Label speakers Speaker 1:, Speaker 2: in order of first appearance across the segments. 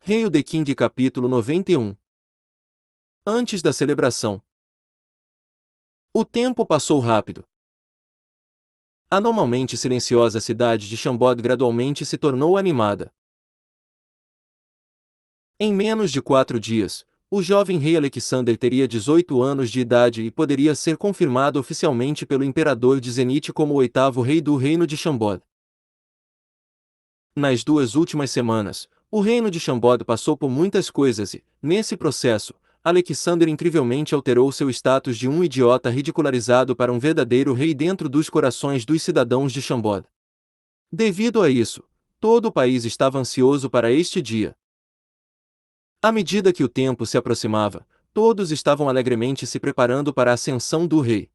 Speaker 1: Hail the King capítulo 91. Antes da celebração. O tempo passou rápido. A normalmente silenciosa cidade de Chambord gradualmente se tornou animada. Em menos de 4 dias, o jovem rei Alexander teria 18 anos de idade e poderia ser confirmado oficialmente pelo imperador de Zenith como o 8º rei do reino de Chambord. Nas 2 últimas semanas, o reino de Chambord passou por muitas coisas e, nesse processo, Alexander incrivelmente alterou seu status de um idiota ridicularizado para um verdadeiro rei dentro dos corações dos cidadãos de Chambord. Devido a isso, todo o país estava ansioso para este dia. À medida que o tempo se aproximava, todos estavam alegremente se preparando para a ascensão do rei.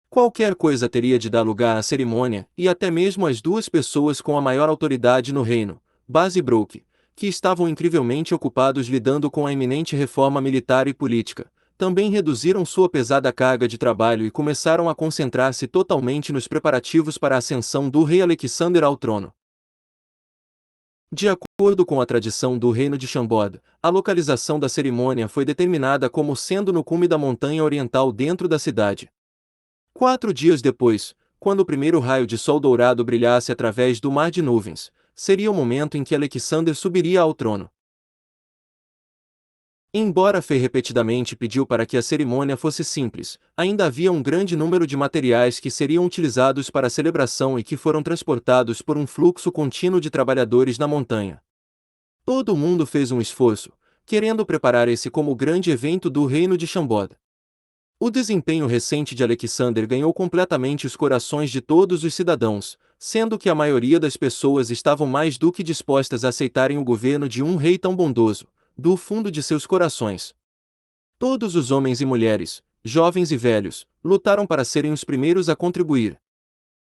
Speaker 1: Qualquer coisa teria de dar lugar à cerimônia, e até mesmo as 2 pessoas com a maior autoridade no reino, Baz e Brooke, que estavam incrivelmente ocupados lidando com a iminente reforma militar e política, também reduziram sua pesada carga de trabalho e começaram a concentrar-se totalmente nos preparativos para a ascensão do rei Alexander ao trono. De acordo com a tradição do reino de Chambord, a localização da cerimônia foi determinada como sendo no cume da montanha oriental dentro da cidade. 4 dias depois, quando o primeiro raio de sol dourado brilhasse através do mar de nuvens, seria o momento em que Alexander subiria ao trono. Embora Fei repetidamente pediu para que a cerimônia fosse simples, ainda havia um grande número de materiais que seriam utilizados para a celebração e que foram transportados por um fluxo contínuo de trabalhadores na montanha. Todo mundo fez um esforço, querendo preparar esse como o grande evento do reino de Chambord. O desempenho recente de Alexander ganhou completamente os corações de todos os cidadãos, sendo que a maioria das pessoas estavam mais do que dispostas a aceitarem o governo de um rei tão bondoso, do fundo de seus corações. Todos os homens e mulheres, jovens e velhos, lutaram para serem os primeiros a contribuir.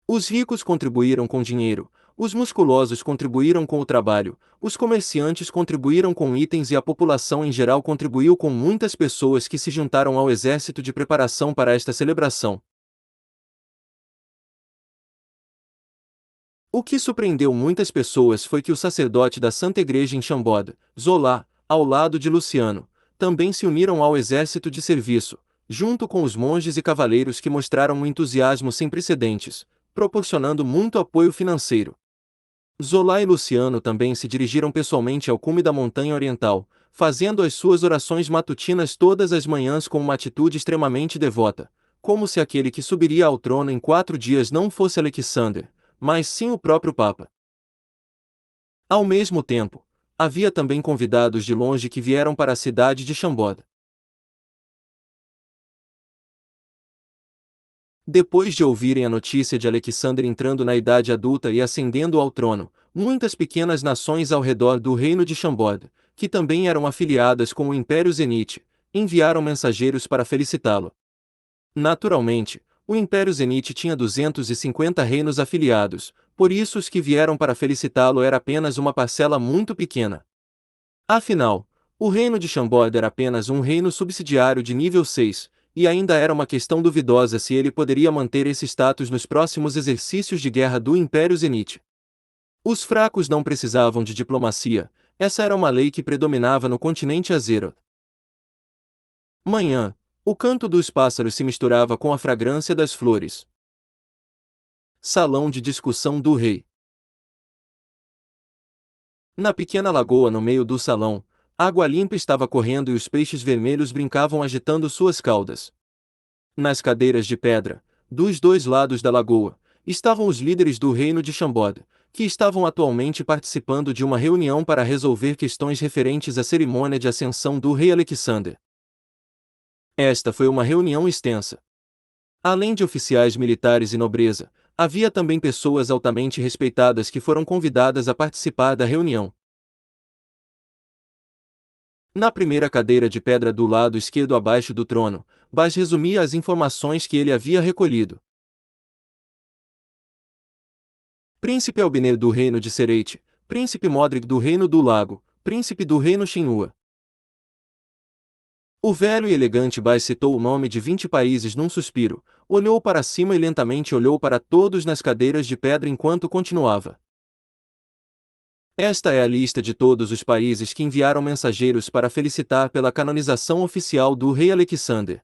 Speaker 1: Os ricos contribuíram com dinheiro, os musculosos contribuíram com o trabalho, os comerciantes contribuíram com itens e a população em geral contribuiu com muitas pessoas que se juntaram ao exército de preparação para esta celebração. O que surpreendeu muitas pessoas foi que o sacerdote da Santa Igreja em Chambord, Zola, ao lado de Luciano, também se uniram ao exército de serviço, junto com os monges e cavaleiros que mostraram um entusiasmo sem precedentes, proporcionando muito apoio financeiro. Zola e Luciano também se dirigiram pessoalmente ao cume da montanha oriental, fazendo as suas orações matutinas todas as manhãs com uma atitude extremamente devota, como se aquele que subiria ao trono em 4 dias não fosse Alexander, mas sim o próprio Papa. Ao mesmo tempo, havia também convidados de longe que vieram para a cidade de Chambord. Depois de ouvirem a notícia de Alexander entrando na idade adulta e ascendendo ao trono, muitas pequenas nações ao redor do reino de Chambord, que também eram afiliadas com o Império Zenith, enviaram mensageiros para felicitá-lo. Naturalmente, o Império Zenith tinha 250 reinos afiliados, por isso os que vieram para felicitá-lo era apenas uma parcela muito pequena. Afinal, o reino de Chambord era apenas um reino subsidiário de nível 6, e ainda era uma questão duvidosa se ele poderia manter esse status nos próximos exercícios de guerra do Império Zenith. Os fracos não precisavam de diplomacia, essa era uma lei que predominava no continente Azeroth. Manhã, o canto dos pássaros se misturava com a fragrância das flores. Salão de discussão do rei. Na pequena lagoa no meio do salão, água limpa estava correndo e os peixes vermelhos brincavam agitando suas caudas. Nas cadeiras de pedra, dos 2 lados da lagoa, estavam os líderes do reino de Chambord, que estavam atualmente participando de uma reunião para resolver questões referentes à cerimônia de ascensão do rei Alexander. Esta foi uma reunião extensa. Além de oficiais militares e nobreza, havia também pessoas altamente respeitadas que foram convidadas a participar da reunião. Na primeira cadeira de pedra do lado esquerdo abaixo do trono, Baz resumia as informações que ele havia recolhido. Príncipe Albiner do reino de Sereit, Príncipe Modric do reino do Lago, Príncipe do reino Shinua. O velho e elegante Baz citou o nome de 20 países num suspiro, olhou para cima e lentamente olhou para todos nas cadeiras de pedra enquanto continuava. Esta é a lista de todos os países que enviaram mensageiros para felicitar pela canonização oficial do rei Alexander.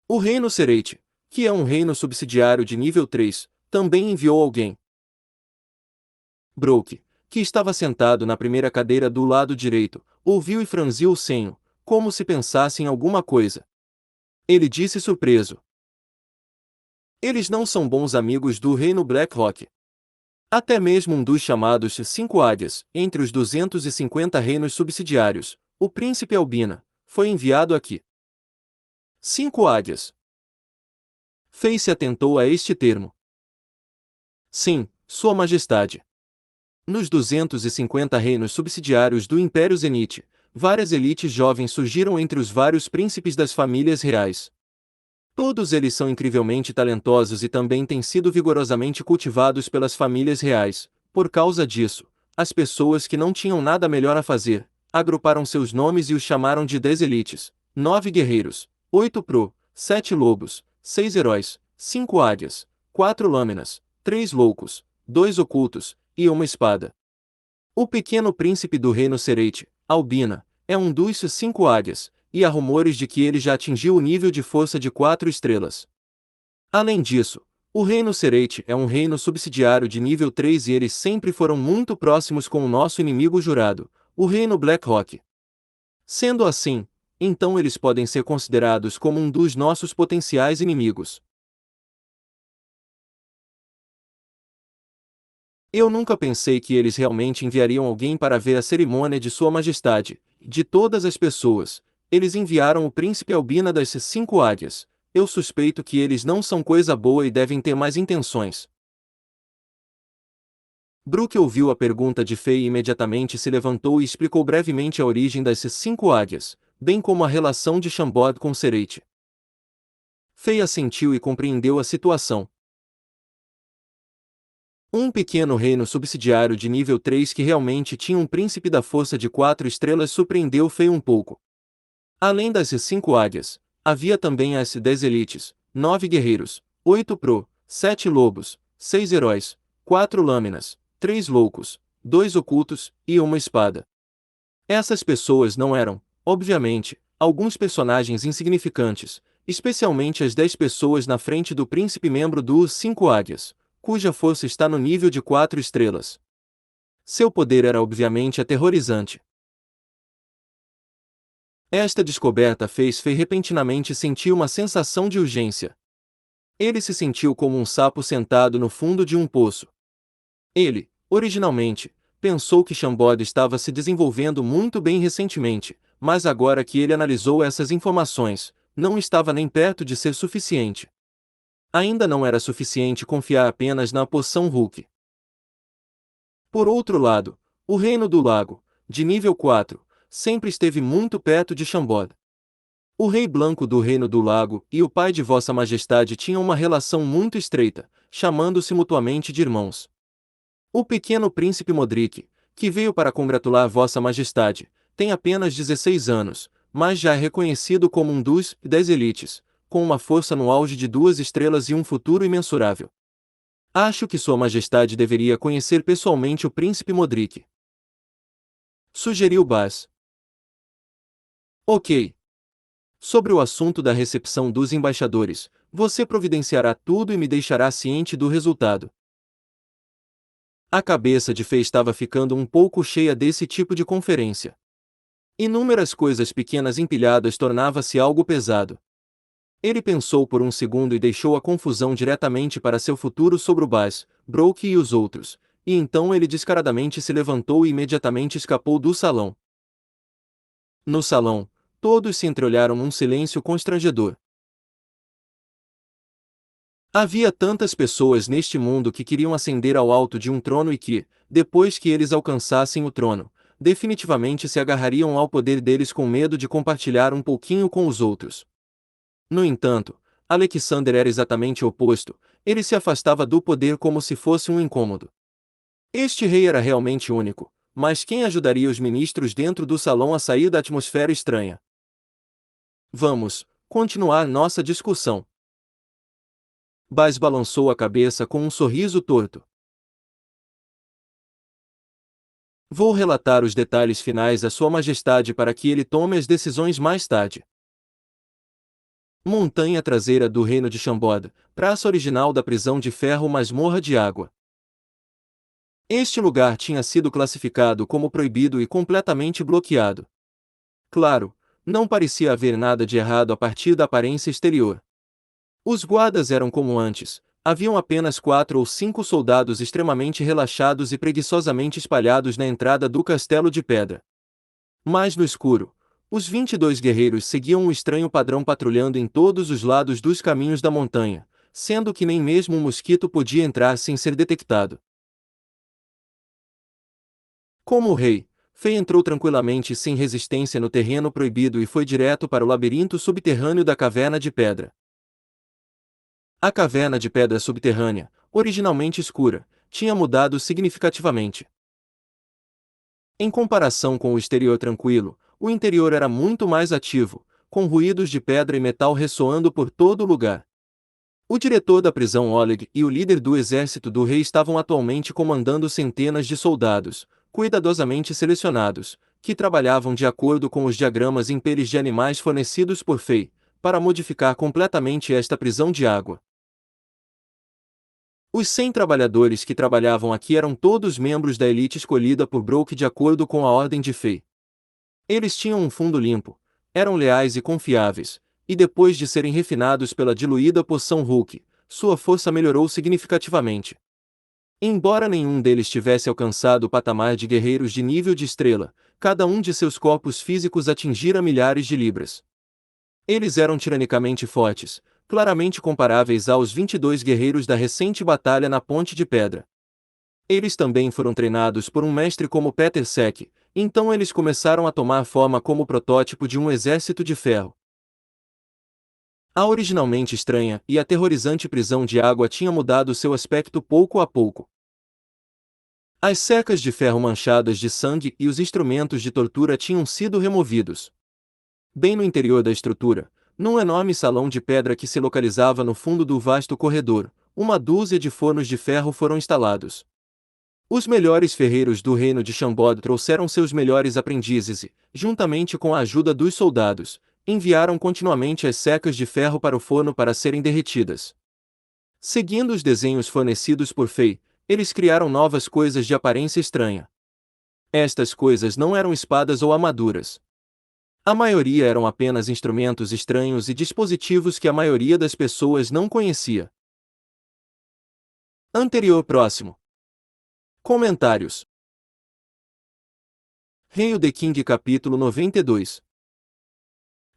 Speaker 1: O reino Serete, que é um reino subsidiário de nível 3, também enviou alguém. Brooke, que estava sentado na primeira cadeira do lado direito, ouviu e franziu o senho, como se pensasse em alguma coisa. Ele disse surpreso: eles não são bons amigos do reino Blackrock. Até mesmo um dos chamados Cinco Águias, entre os 250 reinos subsidiários, o príncipe Albina, foi enviado aqui. Cinco Águias. Face atentou a este termo. Sim, Sua Majestade. Nos 250 reinos subsidiários do Império Zenite, várias elites jovens surgiram entre os vários príncipes das famílias reais. Todos eles são incrivelmente talentosos e também têm sido vigorosamente cultivados pelas famílias reais. Por causa disso, as pessoas que não tinham nada melhor a fazer, agruparam seus nomes e os chamaram de 10 elites, 9 guerreiros, 8 pro, 7 lobos, 6 heróis, 5 águias, 4 lâminas, 3 loucos, 2 ocultos, e uma espada. O pequeno príncipe do reino Serete, Albina, é um dos 5 águias, e há rumores de que ele já atingiu o nível de força de 4 estrelas. Além disso, o reino Serete é um reino subsidiário de nível 3 e eles sempre foram muito próximos com o nosso inimigo jurado, o reino Blackrock. Sendo assim, então eles podem ser considerados como um dos nossos potenciais inimigos. Eu nunca pensei que eles realmente enviariam alguém para ver a cerimônia de Sua Majestade. De todas as pessoas, eles enviaram o príncipe Albina das 5 águias. Eu suspeito que eles não são coisa boa e devem ter mais intenções. Brooke ouviu a pergunta de Faye e imediatamente se levantou e explicou brevemente a origem das 5 águias, bem como a relação de Chambord com Serete. Faye assentiu e compreendeu a situação. Um pequeno reino subsidiário de nível 3 que realmente tinha um príncipe da força de 4 estrelas surpreendeu Faye um pouco. Além das 5 águias, havia também as 10 elites, 9 guerreiros, 8 pro, 7 lobos, 6 heróis, 4 lâminas, 3 loucos, 2 ocultos, e uma espada. Essas pessoas não eram, obviamente, alguns personagens insignificantes, especialmente as 10 pessoas na frente do príncipe membro dos 5 águias, cuja força está no nível de 4 estrelas. Seu poder era obviamente aterrorizante. Esta descoberta fez Faye repentinamente sentir uma sensação de urgência. Ele se sentiu como um sapo sentado no fundo de um poço. Ele, originalmente, pensou que Chambord estava se desenvolvendo muito bem recentemente, mas agora que ele analisou essas informações, não estava nem perto de ser suficiente. Ainda não era suficiente confiar apenas na poção Hulk. Por outro lado, o Reino do Lago, de nível 4, sempre esteve muito perto de Chambord. O Rei Blanco do Reino do Lago e o pai de Vossa Majestade tinham uma relação muito estreita, chamando-se mutuamente de irmãos. O pequeno príncipe Modric, que veio para congratular Vossa Majestade, tem apenas 16 anos, mas já é reconhecido como um dos 10 elites, com uma força no auge de 2 estrelas e um futuro imensurável. Acho que Sua Majestade deveria conhecer pessoalmente o príncipe Modric. Sugeriu Baz. Ok. Sobre o assunto da recepção dos embaixadores, você providenciará tudo e me deixará ciente do resultado. A cabeça de Fei estava ficando um pouco cheia desse tipo de conferência. Inúmeras coisas pequenas empilhadas tornava-se algo pesado. Ele pensou por um segundo e deixou a confusão diretamente para seu futuro sobre o Baz, Brooke e os outros, e então ele descaradamente se levantou e imediatamente escapou do salão. No salão, todos se entreolharam num silêncio constrangedor. Havia tantas pessoas neste mundo que queriam ascender ao alto de um trono e que, depois que eles alcançassem o trono, definitivamente se agarrariam ao poder deles com medo de compartilhar um pouquinho com os outros. No entanto, Alexander era exatamente o oposto, ele se afastava do poder como se fosse um incômodo. Este rei era realmente único, mas quem ajudaria os ministros dentro do salão a sair da atmosfera estranha? Vamos continuar nossa discussão. Baz balançou a cabeça com um sorriso torto. Vou relatar os detalhes finais a Sua Majestade para que ele tome as decisões mais tarde. Montanha traseira do Reino de Chambord, praça original da prisão de ferro Masmorra de Água. Este lugar tinha sido classificado como proibido e completamente bloqueado. Claro, não parecia haver nada de errado a partir da aparência exterior. Os guardas eram como antes, haviam apenas 4 ou 5 soldados extremamente relaxados e preguiçosamente espalhados na entrada do castelo de pedra. Mas no escuro, os 22 guerreiros seguiam um estranho padrão patrulhando em todos os lados dos caminhos da montanha, sendo que nem mesmo um mosquito podia entrar sem ser detectado. Como o rei, Fei entrou tranquilamente e sem resistência no terreno proibido e foi direto para o labirinto subterrâneo da Caverna de Pedra. A caverna de pedra subterrânea, originalmente escura, tinha mudado significativamente. Em comparação com o exterior tranquilo, o interior era muito mais ativo, com ruídos de pedra e metal ressoando por todo o lugar. O diretor da prisão Oleg e o líder do exército do rei estavam atualmente comandando centenas de soldados, cuidadosamente selecionados, que trabalhavam de acordo com os diagramas em peles de animais fornecidos por Fei, para modificar completamente esta prisão de água. Os 100 trabalhadores que trabalhavam aqui eram todos membros da elite escolhida por Brook de acordo com a ordem de Fei. Eles tinham um fundo limpo, eram leais e confiáveis, e depois de serem refinados pela diluída poção Hulk, sua força melhorou significativamente. Embora nenhum deles tivesse alcançado o patamar de guerreiros de nível de estrela, cada um de seus corpos físicos atingira milhares de libras. Eles eram tiranicamente fortes, claramente comparáveis aos 22 guerreiros da recente batalha na Ponte de Pedra. Eles também foram treinados por um mestre como Peter Sek, então eles começaram a tomar forma como protótipo de um exército de ferro. A originalmente estranha e aterrorizante prisão de água tinha mudado seu aspecto pouco a pouco. As cercas de ferro manchadas de sangue e os instrumentos de tortura tinham sido removidos. Bem no interior da estrutura, num enorme salão de pedra que se localizava no fundo do vasto corredor, uma dúzia de fornos de ferro foram instalados. Os melhores ferreiros do reino de Chambord trouxeram seus melhores aprendizes e, juntamente com a ajuda dos soldados, enviaram continuamente as secas de ferro para o forno para serem derretidas. Seguindo os desenhos fornecidos por Fei, eles criaram novas coisas de aparência estranha. Estas coisas não eram espadas ou armaduras. A maioria eram apenas instrumentos estranhos e dispositivos que a maioria das pessoas não conhecia. Anterior próximo. Comentários. Hail the King capítulo 92.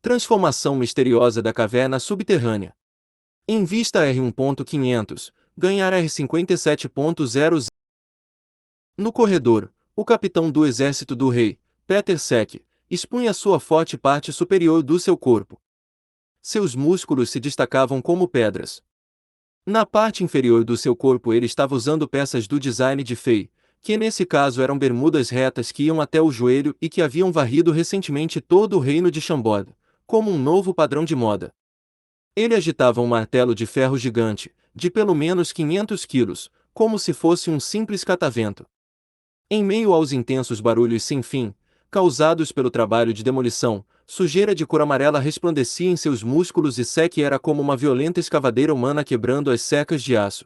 Speaker 1: Transformação misteriosa da caverna subterrânea. Em vista R1.500, ganhar R57.00. No corredor, o capitão do exército do rei, Peter Sek, expunha sua forte parte superior do seu corpo. Seus músculos se destacavam como pedras. Na parte inferior do seu corpo ele estava usando peças do design de Fei, que nesse caso eram bermudas retas que iam até o joelho e que haviam varrido recentemente todo o reino de Chambord, como um novo padrão de moda. Ele agitava um martelo de ferro gigante, de pelo menos 500 quilos, como se fosse um simples catavento. Em meio aos intensos barulhos sem fim, causados pelo trabalho de demolição, sujeira de cor amarela resplandecia em seus músculos e Sek era como uma violenta escavadeira humana quebrando as secas de aço.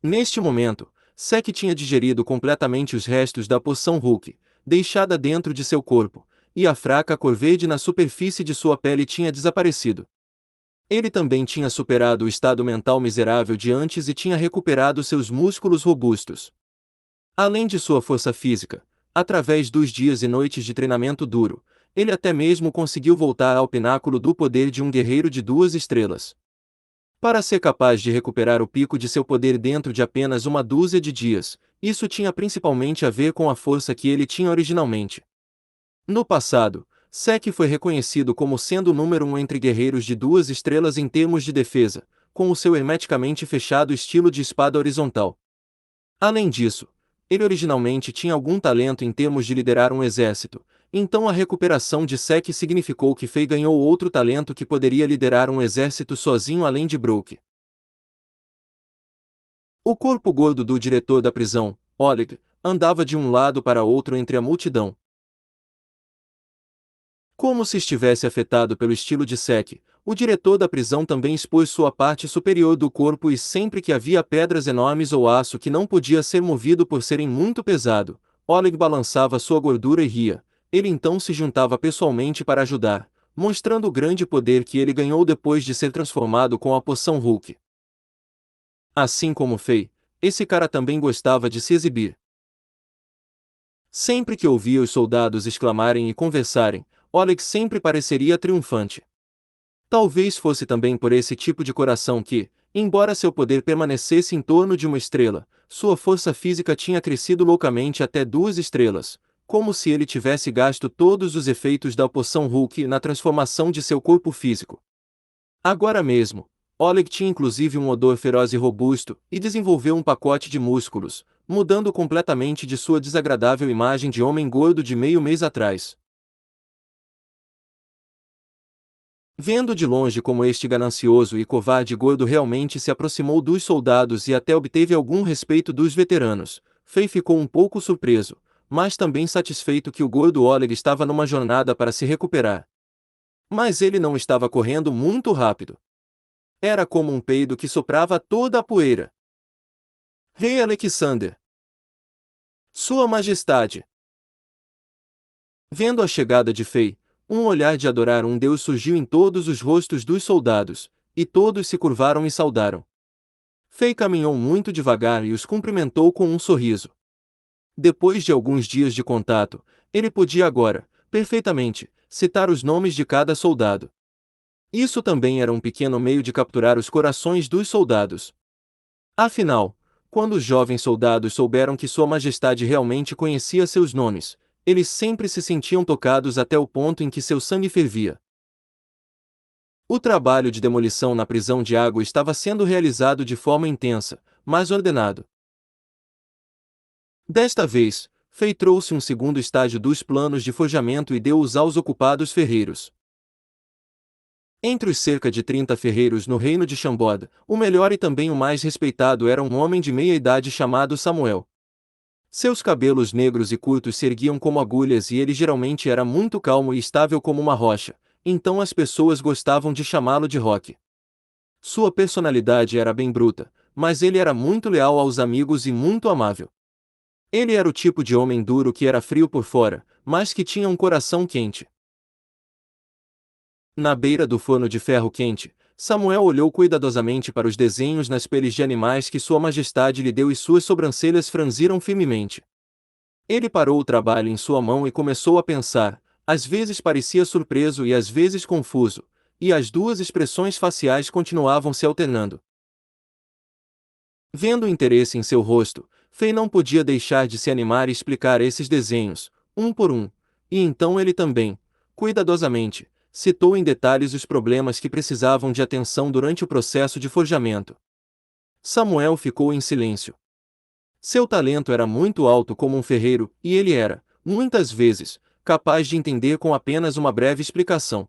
Speaker 1: Neste momento, Sek tinha digerido completamente os restos da poção Hulk, deixada dentro de seu corpo, e a fraca cor verde na superfície de sua pele tinha desaparecido. Ele também tinha superado o estado mental miserável de antes e tinha recuperado seus músculos robustos. Além de sua força física, através dos dias e noites de treinamento duro, ele até mesmo conseguiu voltar ao pináculo do poder de um guerreiro de 2 estrelas. Para ser capaz de recuperar o pico de seu poder dentro de apenas uma dúzia de dias, isso tinha principalmente a ver com a força que ele tinha originalmente. No passado, Sek foi reconhecido como sendo o número 1 entre guerreiros de 2 estrelas em termos de defesa, com o seu hermeticamente fechado estilo de espada horizontal. Além disso, ele originalmente tinha algum talento em termos de liderar um exército, então a recuperação de Sek significou que Fei ganhou outro talento que poderia liderar um exército sozinho além de Brook. O corpo gordo do diretor da prisão, Oleg, andava de um lado para outro entre a multidão. Como se estivesse afetado pelo estilo de Sek, o diretor da prisão também expôs sua parte superior do corpo e sempre que havia pedras enormes ou aço que não podia ser movido por serem muito pesado, Oleg balançava sua gordura e ria. Ele então se juntava pessoalmente para ajudar, mostrando o grande poder que ele ganhou depois de ser transformado com a poção Hulk. Assim como Fei, esse cara também gostava de se exibir. Sempre que ouvia os soldados exclamarem e conversarem, Oleg sempre pareceria triunfante. Talvez fosse também por esse tipo de coração que, embora seu poder permanecesse em torno de uma estrela, sua força física tinha crescido loucamente até 2 estrelas, como se ele tivesse gasto todos os efeitos da poção Hulk na transformação de seu corpo físico. Agora mesmo, Oleg tinha inclusive um odor feroz e robusto, e desenvolveu um pacote de músculos, mudando completamente de sua desagradável imagem de homem gordo de meio mês atrás. Vendo de longe como este ganancioso e covarde gordo realmente se aproximou dos soldados e até obteve algum respeito dos veteranos, Fei ficou um pouco surpreso, mas também satisfeito que o gordo Oleg estava numa jornada para se recuperar. Mas ele não estava correndo muito rápido. Era como um peido que soprava toda a poeira. Rei Alexander! Sua Majestade! Vendo a chegada de Fei, um olhar de adorar um deus surgiu em todos os rostos dos soldados, e todos se curvaram e saudaram. Fei caminhou muito devagar e os cumprimentou com um sorriso. Depois de alguns dias de contato, ele podia agora, perfeitamente, citar os nomes de cada soldado. Isso também era um pequeno meio de capturar os corações dos soldados. Afinal, quando os jovens soldados souberam que Sua Majestade realmente conhecia seus nomes, eles sempre se sentiam tocados até o ponto em que seu sangue fervia. O trabalho de demolição na prisão de água estava sendo realizado de forma intensa, mas ordenado. Desta vez, Fei trouxe um segundo estágio dos planos de forjamento e deu-os aos ocupados ferreiros. Entre os cerca de 30 ferreiros no reino de Xamboda, o melhor e também o mais respeitado era um homem de meia idade chamado Samuel. Seus cabelos negros e curtos se erguiam como agulhas e ele geralmente era muito calmo e estável como uma rocha, então as pessoas gostavam de chamá-lo de Rock. Sua personalidade era bem bruta, mas ele era muito leal aos amigos e muito amável. Ele era o tipo de homem duro que era frio por fora, mas que tinha um coração quente. Na beira do forno de ferro quente, Samuel olhou cuidadosamente para os desenhos nas peles de animais que Sua Majestade lhe deu e suas sobrancelhas franziram firmemente. Ele parou o trabalho em sua mão e começou a pensar, às vezes parecia surpreso e às vezes confuso, e as duas expressões faciais continuavam se alternando. Vendo o interesse em seu rosto, Fei não podia deixar de se animar e explicar esses desenhos, um por um, e então ele também, cuidadosamente, citou em detalhes os problemas que precisavam de atenção durante o processo de forjamento. Samuel ficou em silêncio. Seu talento era muito alto como um ferreiro, e ele era, muitas vezes, capaz de entender com apenas uma breve explicação.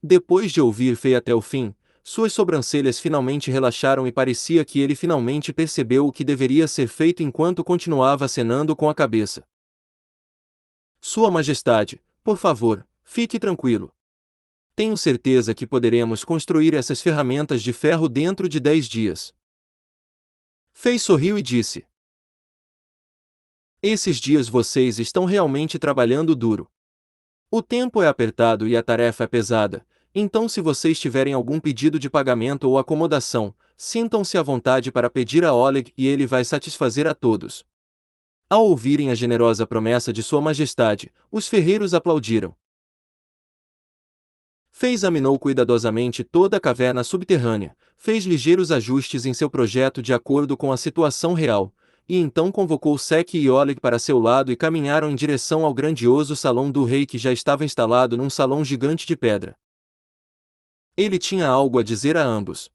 Speaker 1: Depois de ouvir Fei até o fim, suas sobrancelhas finalmente relaxaram e parecia que ele finalmente percebeu o que deveria ser feito enquanto continuava acenando com a cabeça. Sua Majestade, por favor, fique tranquilo. Tenho certeza que poderemos construir essas ferramentas de ferro dentro de 10 dias. Fei sorriu e disse: Esses dias vocês estão realmente trabalhando duro. O tempo é apertado e a tarefa é pesada, então se vocês tiverem algum pedido de pagamento ou acomodação, sintam-se à vontade para pedir a Oleg e ele vai satisfazer a todos. Ao ouvirem a generosa promessa de Sua Majestade, os ferreiros aplaudiram. Fei examinou cuidadosamente toda a caverna subterrânea, fez ligeiros ajustes em seu projeto de acordo com a situação real, e então convocou Sek e Oleg para seu lado e caminharam em direção ao grandioso salão do rei que já estava instalado num salão gigante de pedra. Ele tinha algo a dizer a ambos.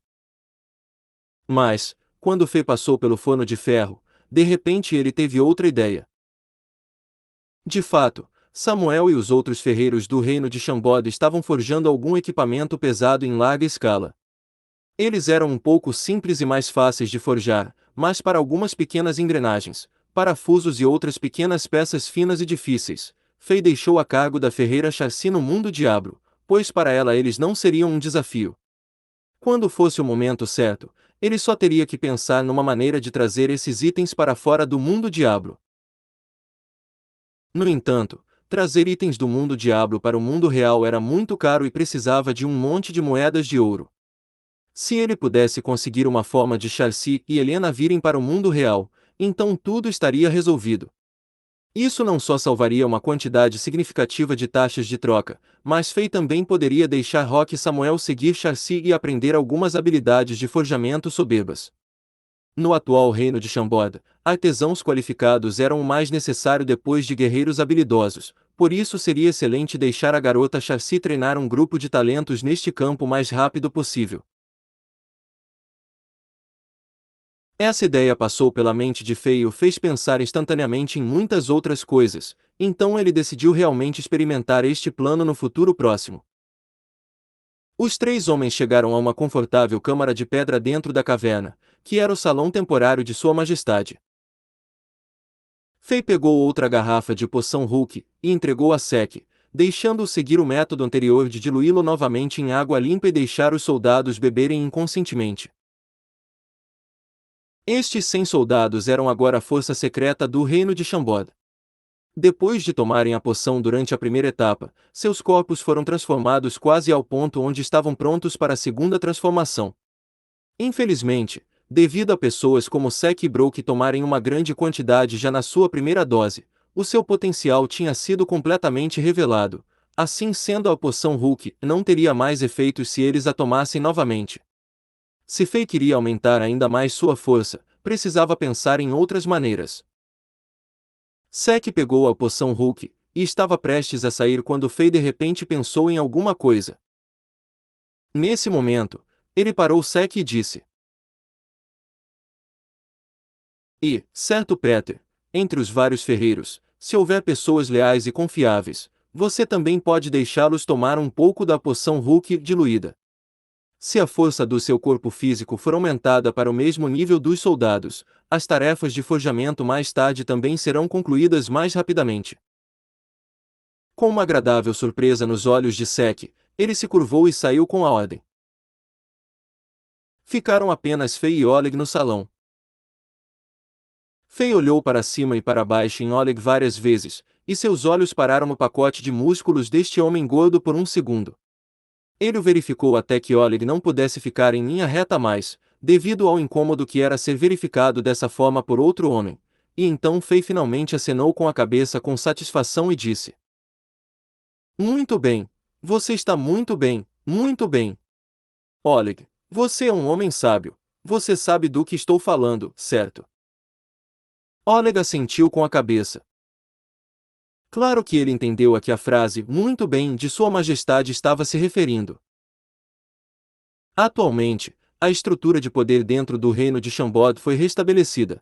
Speaker 1: Mas, quando Fei passou pelo forno de ferro, de repente ele teve outra ideia. De fato, Samuel e os outros ferreiros do reino de Xamboda estavam forjando algum equipamento pesado em larga escala. Eles eram um pouco simples e mais fáceis de forjar, mas para algumas pequenas engrenagens, parafusos e outras pequenas peças finas e difíceis, Fei deixou a cargo da ferreira Chassi no mundo diablo, pois para ela eles não seriam um desafio. Quando fosse o momento certo, ele só teria que pensar numa maneira de trazer esses itens para fora do mundo diablo. No entanto, trazer itens do mundo diablo para o mundo real era muito caro e precisava de um monte de moedas de ouro. Se ele pudesse conseguir uma forma de Chassi e Helena virem para o mundo real, então tudo estaria resolvido. Isso não só salvaria uma quantidade significativa de taxas de troca, mas Fei também poderia deixar Rock e Samuel seguir Chassi e aprender algumas habilidades de forjamento soberbas. No atual reino de Chambord, artesãos qualificados eram o mais necessário depois de guerreiros habilidosos, por isso seria excelente deixar a garota Chassi treinar um grupo de talentos neste campo o mais rápido possível. Essa ideia passou pela mente de Fei e o fez pensar instantaneamente em muitas outras coisas, então ele decidiu realmente experimentar este plano no futuro próximo. Os três homens chegaram a uma confortável câmara de pedra dentro da caverna, que era o salão temporário de Sua Majestade. Fei pegou outra garrafa de poção Hulk e entregou a Sek, deixando-o seguir o método anterior de diluí-lo novamente em água limpa e deixar os soldados beberem inconscientemente. Estes 100 soldados eram agora a força secreta do reino de Chambord. Depois de tomarem a poção durante a primeira etapa, seus corpos foram transformados quase ao ponto onde estavam prontos para a segunda transformação. Infelizmente, devido a pessoas como Sek e Brook tomarem uma grande quantidade já na sua primeira dose, o seu potencial tinha sido completamente revelado. Assim sendo, a poção Hulk não teria mais efeitos se eles a tomassem novamente. Se Fei queria aumentar ainda mais sua força, precisava pensar em outras maneiras. Sek pegou a poção Hulk e estava prestes a sair quando Fei de repente pensou em alguma coisa. Nesse momento, ele parou Sek e disse: certo Peter, entre os vários ferreiros, se houver pessoas leais e confiáveis, você também pode deixá-los tomar um pouco da poção Hulk diluída. Se a força do seu corpo físico for aumentada para o mesmo nível dos soldados, as tarefas de forjamento mais tarde também serão concluídas mais rapidamente. Com uma agradável surpresa nos olhos de Sek, ele se curvou e saiu com a ordem. Ficaram apenas Fei e Oleg no salão. Fei olhou para cima e para baixo em Oleg várias vezes, e seus olhos pararam no pacote de músculos deste homem gordo por um segundo. Ele o verificou até que Oleg não pudesse ficar em linha reta mais, devido ao incômodo que era ser verificado dessa forma por outro homem, e então Fei finalmente acenou com a cabeça com satisfação e disse: Muito bem, você está muito bem, muito bem. Oleg, você é um homem sábio, você sabe do que estou falando, certo? Oleg assentiu com a cabeça. Claro que ele entendeu a que a frase "muito bem" de Sua Majestade estava se referindo. Atualmente, a estrutura de poder dentro do reino de Chambord foi restabelecida.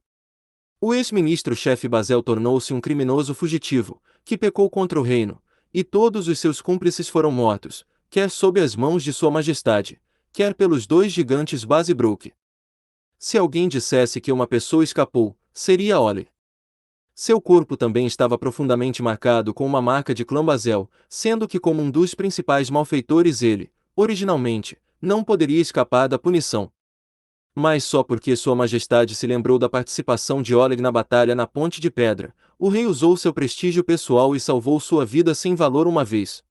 Speaker 1: O ex-ministro-chefe Bazel tornou-se um criminoso fugitivo, que pecou contra o reino, e todos os seus cúmplices foram mortos, quer sob as mãos de Sua Majestade, quer pelos dois gigantes Baz e Brook. Se alguém dissesse que uma pessoa escapou, seria Ole. Seu corpo também estava profundamente marcado com uma marca de clã Bazel, sendo que como um dos principais malfeitores ele, originalmente, não poderia escapar da punição. Mas só porque Sua Majestade se lembrou da participação de Oleg na batalha na Ponte de Pedra, o rei usou seu prestígio pessoal e salvou sua vida sem valor uma vez.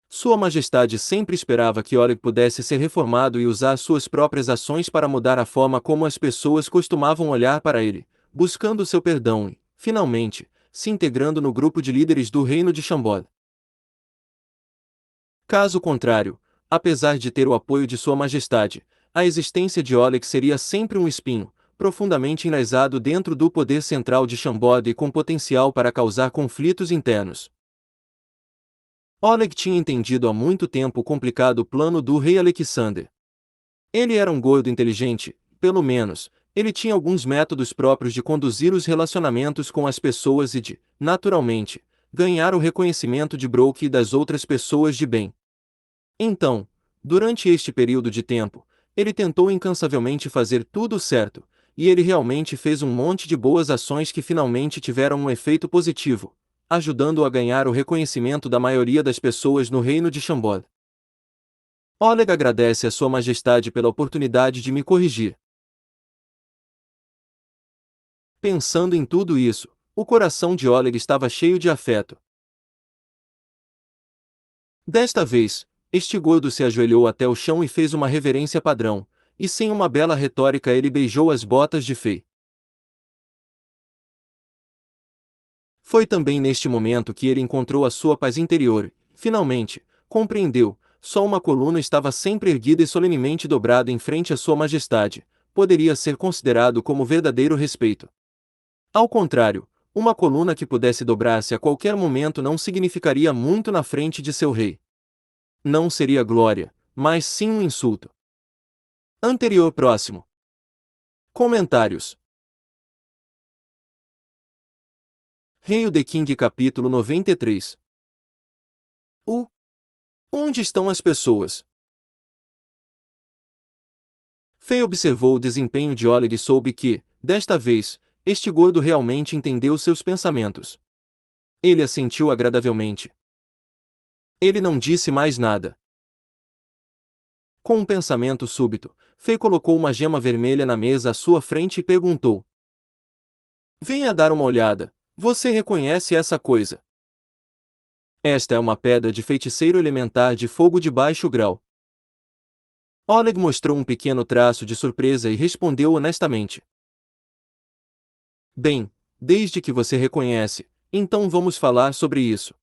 Speaker 1: Sua Majestade sempre esperava que Oleg pudesse ser reformado e usar suas próprias ações para mudar a forma como as pessoas costumavam olhar para ele, buscando seu perdão e, finalmente, se integrando no grupo de líderes do reino de Chambord. Caso contrário, apesar de ter o apoio de Sua Majestade, a existência de Oleg seria sempre um espinho, profundamente enraizado dentro do poder central de Chambord e com potencial para causar conflitos internos. Oleg tinha entendido há muito tempo o complicado plano do rei Alexander. Ele era um gordo inteligente, pelo menos, ele tinha alguns métodos próprios de conduzir os relacionamentos com as pessoas e de, naturalmente, ganhar o reconhecimento de Brook e das outras pessoas de bem. Então, durante este período de tempo, ele tentou incansavelmente fazer tudo certo, e ele realmente fez um monte de boas ações que finalmente tiveram um efeito positivo, ajudando-o a ganhar o reconhecimento da maioria das pessoas no reino de Shambod. Oleg agradece a Sua Majestade pela oportunidade de me corrigir. Pensando em tudo isso, o coração de Oleg estava cheio de afeto. Desta vez, este gordo se ajoelhou até o chão e fez uma reverência padrão, e sem uma bela retórica ele beijou as botas de Fei. Foi também neste momento que ele encontrou a sua paz interior, finalmente, compreendeu, só uma coluna estava sempre erguida e solenemente dobrada em frente à Sua Majestade, poderia ser considerado como verdadeiro respeito. Ao contrário, uma coluna que pudesse dobrar-se a qualquer momento não significaria muito na frente de seu rei. Não seria glória, mas sim um insulto. Anterior próximo. Comentários. Rei the King capítulo 93. Onde estão as pessoas? Fei observou o desempenho de Oleg e soube que, desta vez, este gordo realmente entendeu seus pensamentos. Ele assentiu agradavelmente. Ele não disse mais nada. Com um pensamento súbito, Fei colocou uma gema vermelha na mesa à sua frente e perguntou: Venha dar uma olhada, você reconhece essa coisa? Esta é uma pedra de feiticeiro elementar de fogo de baixo grau. Oleg mostrou um pequeno traço de surpresa e respondeu honestamente. Bem, desde que você reconhece, então vamos falar sobre isso.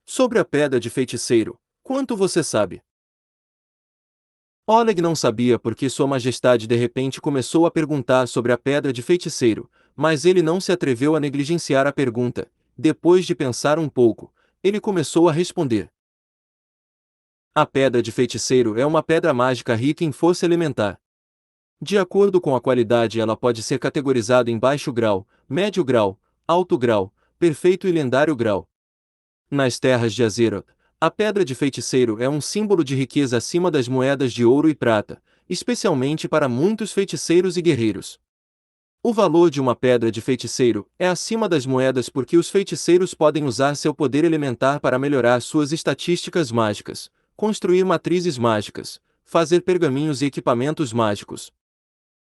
Speaker 1: Sobre a pedra de feiticeiro, quanto você sabe? Oleg não sabia por que Sua Majestade de repente começou a perguntar sobre a pedra de feiticeiro, mas ele não se atreveu a negligenciar a pergunta. Depois de pensar um pouco, ele começou a responder. A pedra de feiticeiro é uma pedra mágica rica em força elementar. De acordo com a qualidade, ela pode ser categorizada em baixo grau, médio grau, alto grau, perfeito e lendário grau. Nas terras de Azeroth, a pedra de feiticeiro é um símbolo de riqueza acima das moedas de ouro e prata, especialmente para muitos feiticeiros e guerreiros. O valor de uma pedra de feiticeiro é acima das moedas porque os feiticeiros podem usar seu poder elementar para melhorar suas estatísticas mágicas, construir matrizes mágicas, fazer pergaminhos e equipamentos mágicos.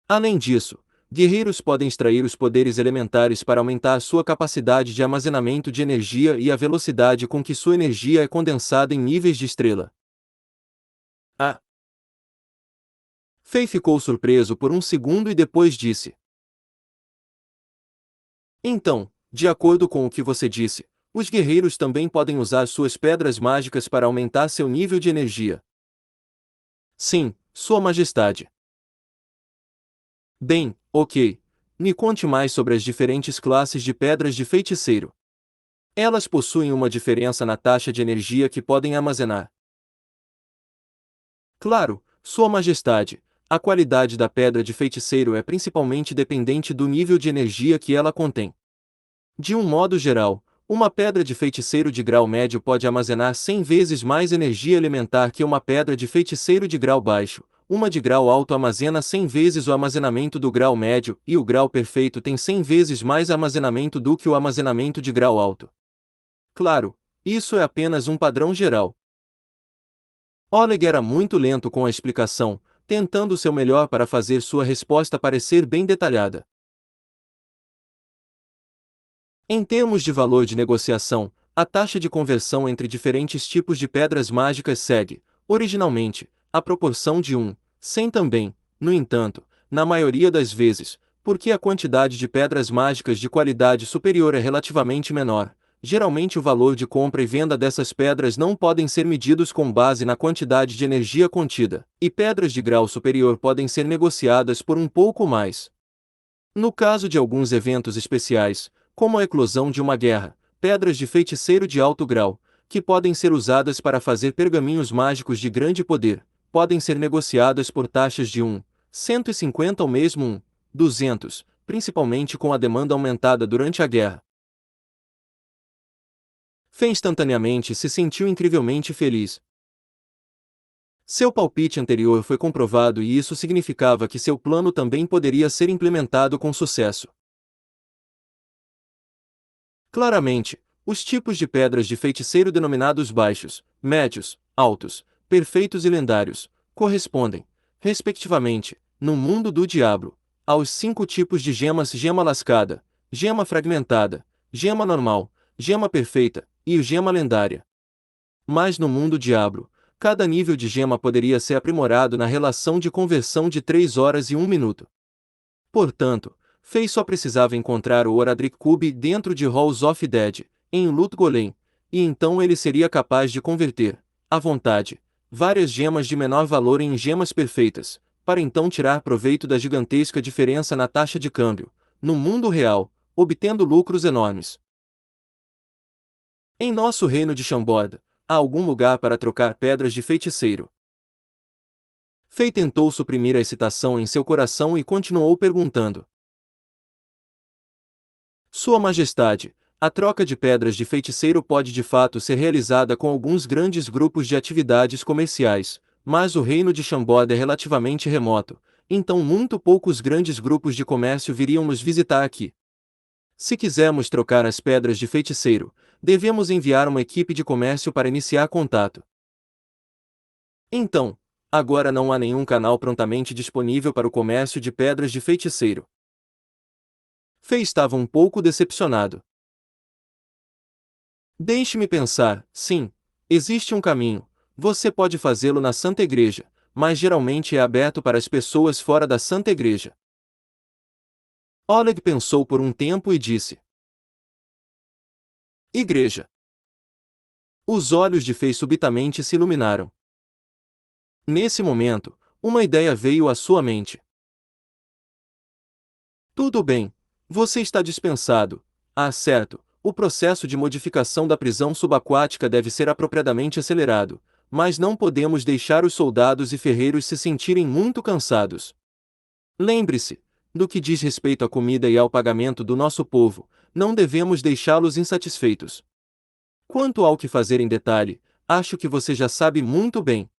Speaker 1: Além disso, guerreiros podem extrair os poderes elementares para aumentar sua capacidade de armazenamento de energia e a velocidade com que sua energia é condensada em níveis de estrela. Ah! Fei ficou surpreso por um segundo e depois disse: Então, de acordo com o que você disse, os guerreiros também podem usar suas pedras mágicas para aumentar seu nível de energia. Sim, Sua Majestade. Bem, ok. Me conte mais sobre as diferentes classes de pedras de feiticeiro. Elas possuem uma diferença na taxa de energia que podem armazenar. Claro, Sua Majestade, a qualidade da pedra de feiticeiro é principalmente dependente do nível de energia que ela contém. De um modo geral, uma pedra de feiticeiro de grau médio pode armazenar 100 vezes mais energia elementar que uma pedra de feiticeiro de grau baixo. Uma de grau alto armazena 100 vezes o armazenamento do grau médio, e o grau perfeito tem 100 vezes mais armazenamento do que o armazenamento de grau alto. Claro, isso é apenas um padrão geral. Oleg era muito lento com a explicação, tentando o seu melhor para fazer sua resposta parecer bem detalhada. Em termos de valor de negociação, a taxa de conversão entre diferentes tipos de pedras mágicas segue, originalmente, a proporção de 1:100 também, no entanto, na maioria das vezes, porque a quantidade de pedras mágicas de qualidade superior é relativamente menor. Geralmente o valor de compra e venda dessas pedras não podem ser medidos com base na quantidade de energia contida, e pedras de grau superior podem ser negociadas por um pouco mais. No caso de alguns eventos especiais, como a eclosão de uma guerra, pedras de feiticeiro de alto grau, que podem ser usadas para fazer pergaminhos mágicos de grande poder, podem ser negociadas por taxas de 150 ou mesmo 200, principalmente com a demanda aumentada durante a guerra. Fei instantaneamente se sentiu incrivelmente feliz. Seu palpite anterior foi comprovado e isso significava que seu plano também poderia ser implementado com sucesso. Claramente, os tipos de pedras de feiticeiro denominados baixos, médios, altos, perfeitos e lendários, correspondem, respectivamente, no mundo do diabo, aos 5 tipos de gemas: gema lascada, gema fragmentada, gema normal, gema perfeita e gema lendária. Mas no mundo diabo, cada nível de gema poderia ser aprimorado na relação de conversão de 3 horas e 1 minuto. Portanto, Fei só precisava encontrar o Oradric Cube dentro de Halls of Dead, em Lut Golem, e então ele seria capaz de converter, à vontade, várias gemas de menor valor em gemas perfeitas, para então tirar proveito da gigantesca diferença na taxa de câmbio, no mundo real, obtendo lucros enormes. Em nosso reino de Chambord, há algum lugar para trocar pedras de feiticeiro? Fei tentou suprimir a excitação em seu coração e continuou perguntando. Sua Majestade, a troca de pedras de feiticeiro pode de fato ser realizada com alguns grandes grupos de atividades comerciais, mas o reino de Chambord é relativamente remoto, então muito poucos grandes grupos de comércio viriam nos visitar aqui. Se quisermos trocar as pedras de feiticeiro, devemos enviar uma equipe de comércio para iniciar contato. Então, agora não há nenhum canal prontamente disponível para o comércio de pedras de feiticeiro. Fei estava um pouco decepcionado. Deixe-me pensar, sim, existe um caminho, você pode fazê-lo na Santa Igreja, mas geralmente é aberto para as pessoas fora da Santa Igreja. Oleg pensou por um tempo e disse: Igreja. Os olhos de Fei subitamente se iluminaram. Nesse momento, uma ideia veio à sua mente. Tudo bem, você está dispensado. Ah, certo, o processo de modificação da prisão subaquática deve ser apropriadamente acelerado, mas não podemos deixar os soldados e ferreiros se sentirem muito cansados. Lembre-se, no que diz respeito à comida e ao pagamento do nosso povo, não devemos deixá-los insatisfeitos. Quanto ao que fazer em detalhe, acho que você já sabe muito bem.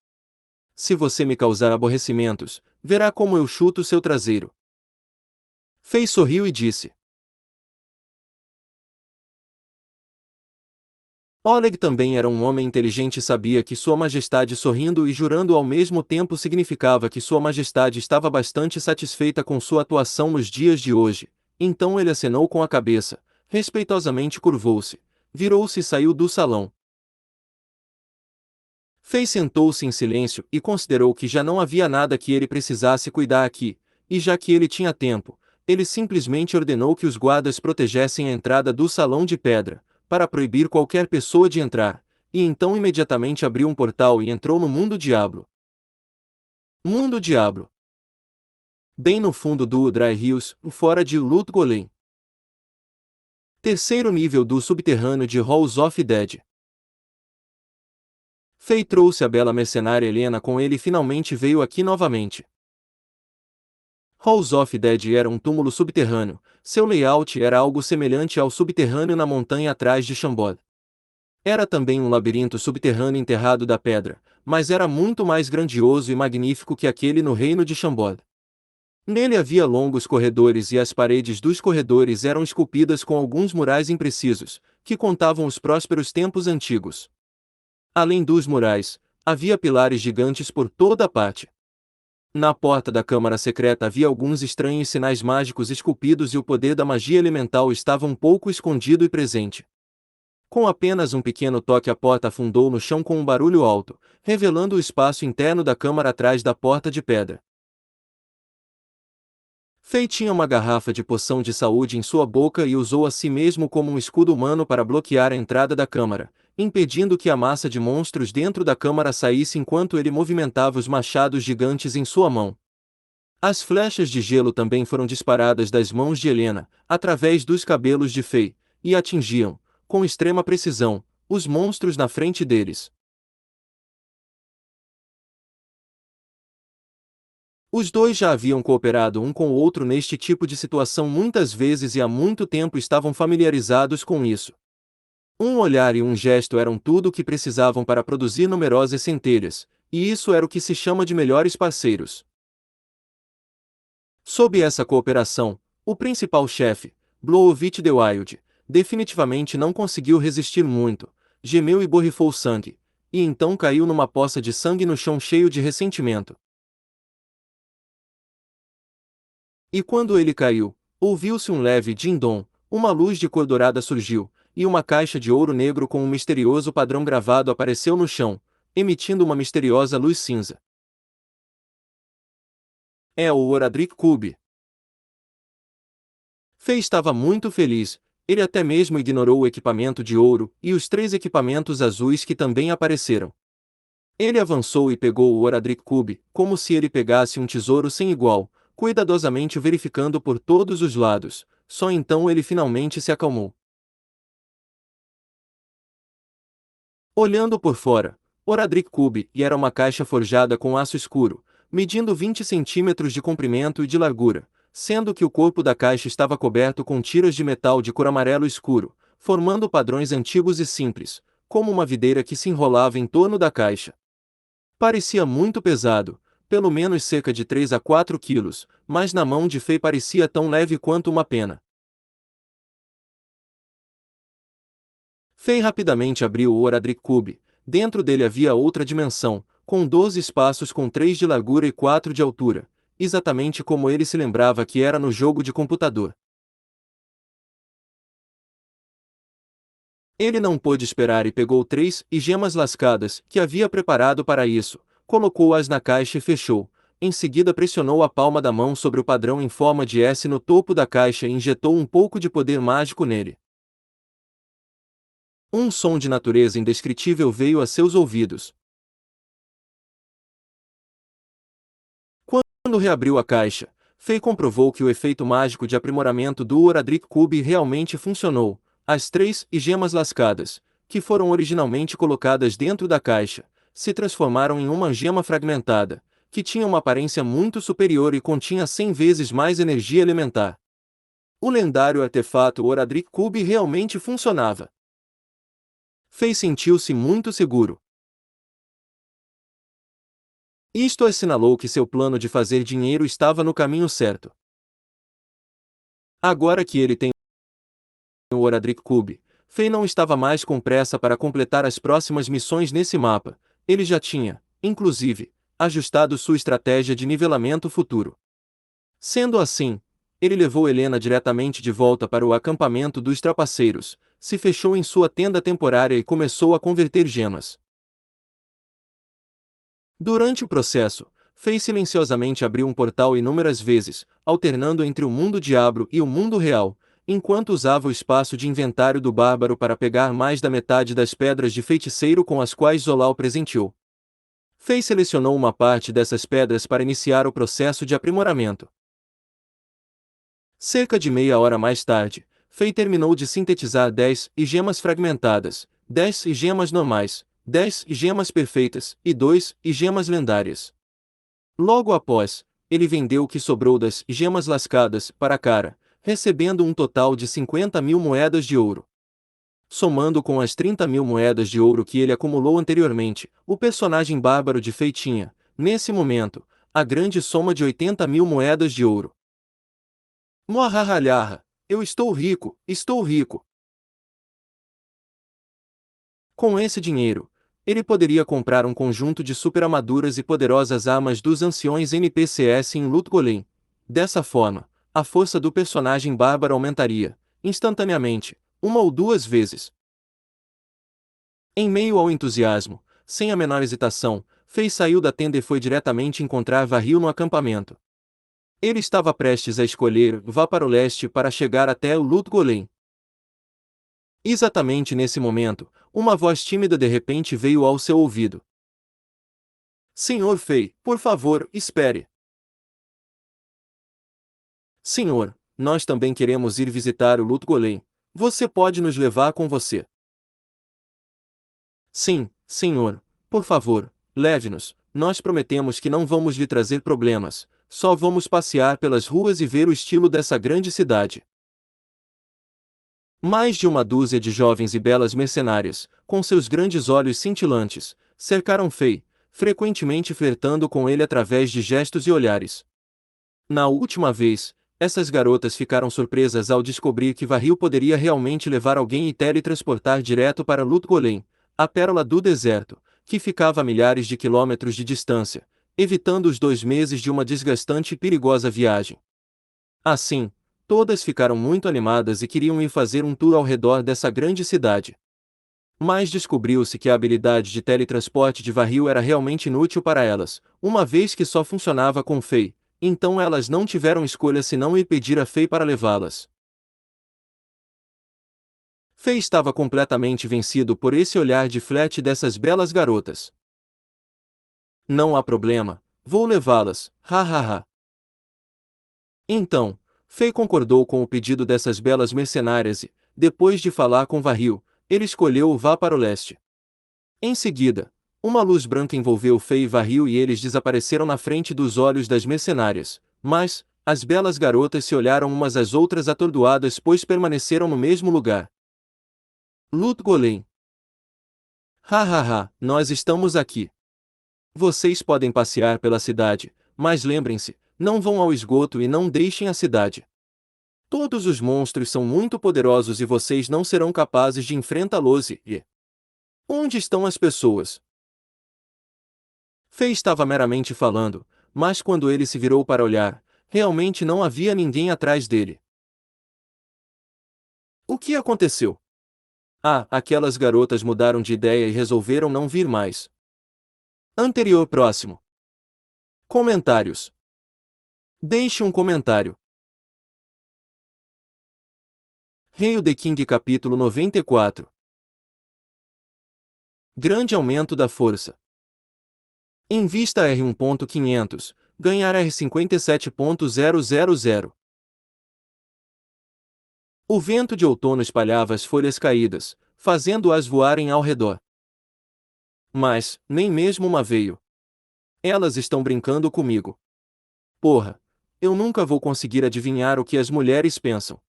Speaker 1: Se você me causar aborrecimentos, verá como eu chuto seu traseiro. Fei sorriu e disse. Oleg também era um homem inteligente e sabia que Sua Majestade sorrindo e jurando ao mesmo tempo significava que Sua Majestade estava bastante satisfeita com sua atuação nos dias de hoje, então ele acenou com a cabeça, respeitosamente curvou-se, virou-se e saiu do salão. Fei sentou-se em silêncio e considerou que já não havia nada que ele precisasse cuidar aqui, e já que ele tinha tempo, ele simplesmente ordenou que os guardas protegessem a entrada do salão de pedra, para proibir qualquer pessoa de entrar, e então imediatamente abriu um portal e entrou no Mundo Diablo. Mundo Diablo. Bem no fundo do Dry Hills, fora de Lut Golem. Terceiro nível do subterrâneo de Halls of Dead. Fei trouxe a bela mercenária Helena com ele e finalmente veio aqui novamente. Halls of Dead era um túmulo subterrâneo, seu layout era algo semelhante ao subterrâneo na montanha atrás de Chambord. Era também um labirinto subterrâneo enterrado da pedra, mas era muito mais grandioso e magnífico que aquele no reino de Chambord. Nele havia longos corredores e as paredes dos corredores eram esculpidas com alguns murais imprecisos, que contavam os prósperos tempos antigos. Além dos murais, havia pilares gigantes por toda a parte. Na porta da câmara secreta havia alguns estranhos sinais mágicos esculpidos e o poder da magia elemental estava um pouco escondido e presente. Com apenas um pequeno toque a porta afundou no chão com um barulho alto, revelando o espaço interno da câmara atrás da porta de pedra. Fei tinha uma garrafa de poção de saúde em sua boca e usou a si mesmo como um escudo humano para bloquear a entrada da câmara, impedindo que a massa de monstros dentro da câmara saísse enquanto ele movimentava os machados gigantes em sua mão. As flechas de gelo também foram disparadas das mãos de Helena, através dos cabelos de Fei, e atingiam, com extrema precisão, os monstros na frente deles. Os dois já haviam cooperado um com o outro neste tipo de situação muitas vezes e há muito tempo estavam familiarizados com isso. Um olhar e um gesto eram tudo o que precisavam para produzir numerosas centelhas, E isso era o que se chama de melhores parceiros. Sob essa cooperação, o principal chefe, Blowovich the Wild, definitivamente não conseguiu resistir muito, gemeu e borrifou sangue, e então caiu numa poça de sangue no chão cheio de ressentimento. E quando ele caiu, ouviu-se um leve din-dom, uma luz de cor dourada surgiu, e uma caixa de ouro negro com um misterioso padrão gravado apareceu no chão, emitindo uma misteriosa luz cinza. É o Horadric Cube. Fei estava muito feliz, ele até mesmo ignorou o equipamento de ouro e os 3 equipamentos azuis que também apareceram. Ele avançou e pegou o Horadric Cube, como se ele pegasse um tesouro sem igual, cuidadosamente verificando por todos os lados. Só então ele finalmente se acalmou. Olhando por fora, Horadric Cube era uma caixa forjada com aço escuro, medindo 20 centímetros de comprimento e de largura, sendo que o corpo da caixa estava coberto com tiras de metal de cor amarelo escuro, formando padrões antigos e simples, como uma videira que se enrolava em torno da caixa. Parecia muito pesado, pelo menos cerca de 3 a 4 quilos, mas na mão de Fei parecia tão leve quanto uma pena. Fei rapidamente abriu o Horadric Cube. Dentro dele havia outra dimensão, com 12 espaços com 3 de largura e 4 de altura, exatamente como ele se lembrava que era no jogo de computador. Ele não pôde esperar e pegou 3 gemas lascadas que havia preparado para isso, colocou-as na caixa e fechou. Em seguida pressionou a palma da mão sobre o padrão em forma de S no topo da caixa e injetou um pouco de poder mágico nele. Um som de natureza indescritível veio a seus ouvidos. Quando reabriu a caixa, Fei comprovou que o efeito mágico de aprimoramento do Horadric Cube realmente funcionou. As 3 gemas lascadas, que foram originalmente colocadas dentro da caixa, se transformaram em uma gema fragmentada, que tinha uma aparência muito superior e continha 100 vezes mais energia elementar. O lendário artefato Horadric Cube realmente funcionava. Fei sentiu-se muito seguro. Isto assinalou que seu plano de fazer dinheiro estava no caminho certo. Agora que ele tem o Horadric Cube, Fei não estava mais com pressa para completar as próximas missões nesse mapa. Ele já tinha, inclusive, ajustado sua estratégia de nivelamento futuro. Sendo assim, ele levou Helena diretamente de volta para o acampamento dos trapaceiros, se fechou em sua tenda temporária e começou a converter gemas. Durante o processo, Fei silenciosamente abriu um portal inúmeras vezes, alternando entre o mundo diablo e o mundo real, enquanto usava o espaço de inventário do bárbaro para pegar mais da metade das pedras de feiticeiro com as quais Zolau o presenteou. Fei selecionou uma parte dessas pedras para iniciar o processo de aprimoramento. Cerca de meia hora mais tarde, Fei terminou de sintetizar 10 gemas fragmentadas, 10 gemas normais, 10 gemas perfeitas e 2 gemas lendárias. Logo após, ele vendeu o que sobrou das gemas lascadas para Cara, recebendo um total de 50.000 moedas de ouro. Somando com as 30.000 moedas de ouro que ele acumulou anteriormente, o personagem bárbaro de Fei tinha, nesse momento, a grande soma de 80.000 moedas de ouro. Muahahalhaha, eu estou rico, estou rico. Com esse dinheiro, ele poderia comprar um conjunto de superarmaduras e poderosas armas dos anciões NPCs em Lut Golem. Dessa forma, a força do personagem bárbaro aumentaria, instantaneamente, 1 ou 2 vezes. Em meio ao entusiasmo, sem a menor hesitação, Fei saiu da tenda e foi diretamente encontrar Varril no acampamento. Ele estava prestes a escolher vá para o leste para chegar até o Lut Golem. Exatamente nesse momento, uma voz tímida de repente veio ao seu ouvido. Senhor Fei, por favor, espere. Senhor, nós também queremos ir visitar o Lut Golem. Você pode nos levar com você? Sim, senhor, por favor, leve-nos. Nós prometemos que não vamos lhe trazer problemas, só vamos passear pelas ruas e ver o estilo dessa grande cidade. Mais de uma dúzia de jovens e belas mercenárias, com seus grandes olhos cintilantes, cercaram Fei, frequentemente flertando com ele através de gestos e olhares. Na última vez, essas garotas ficaram surpresas ao descobrir que Varril poderia realmente levar alguém e teletransportar direto para Lut-Golem, a pérola do deserto, que ficava a milhares de quilômetros de distância, evitando os 2 meses de uma desgastante e perigosa viagem. Assim, todas ficaram muito animadas e queriam ir fazer um tour ao redor dessa grande cidade. Mas descobriu-se que a habilidade de teletransporte de Varril era realmente inútil para elas, uma vez que só funcionava com Fei, então elas não tiveram escolha senão ir pedir a Fei para levá-las. Fei estava completamente vencido por esse olhar de flerte dessas belas garotas. Não há problema, vou levá-las, ha. Então, Fei concordou com o pedido dessas belas mercenárias e, depois de falar com Varril, ele escolheu o vá para o leste. Em seguida, uma luz branca envolveu Fei e Varril e eles desapareceram na frente dos olhos das mercenárias, mas, as belas garotas se olharam umas às outras atordoadas pois permaneceram no mesmo lugar. Lut-Golem. Nós estamos aqui. Vocês podem passear pela cidade, mas lembrem-se, não vão ao esgoto e não deixem a cidade. Todos os monstros são muito poderosos e vocês não serão capazes de enfrentá-los e... Onde estão as pessoas? Fei estava meramente falando, mas quando ele se virou para olhar, realmente não havia ninguém atrás dele. O que aconteceu? Ah, aquelas garotas mudaram de ideia e resolveram não vir mais. Anterior próximo. Comentários. Deixe um comentário. Hail the King capítulo 94. Grande aumento da força. Invista R$1.500, ganhar R$57.000. O vento de outono espalhava as folhas caídas, fazendo-as voarem ao redor. Mas, nem mesmo uma veio. Elas estão brincando comigo. Porra, eu nunca vou conseguir adivinhar o que as mulheres pensam.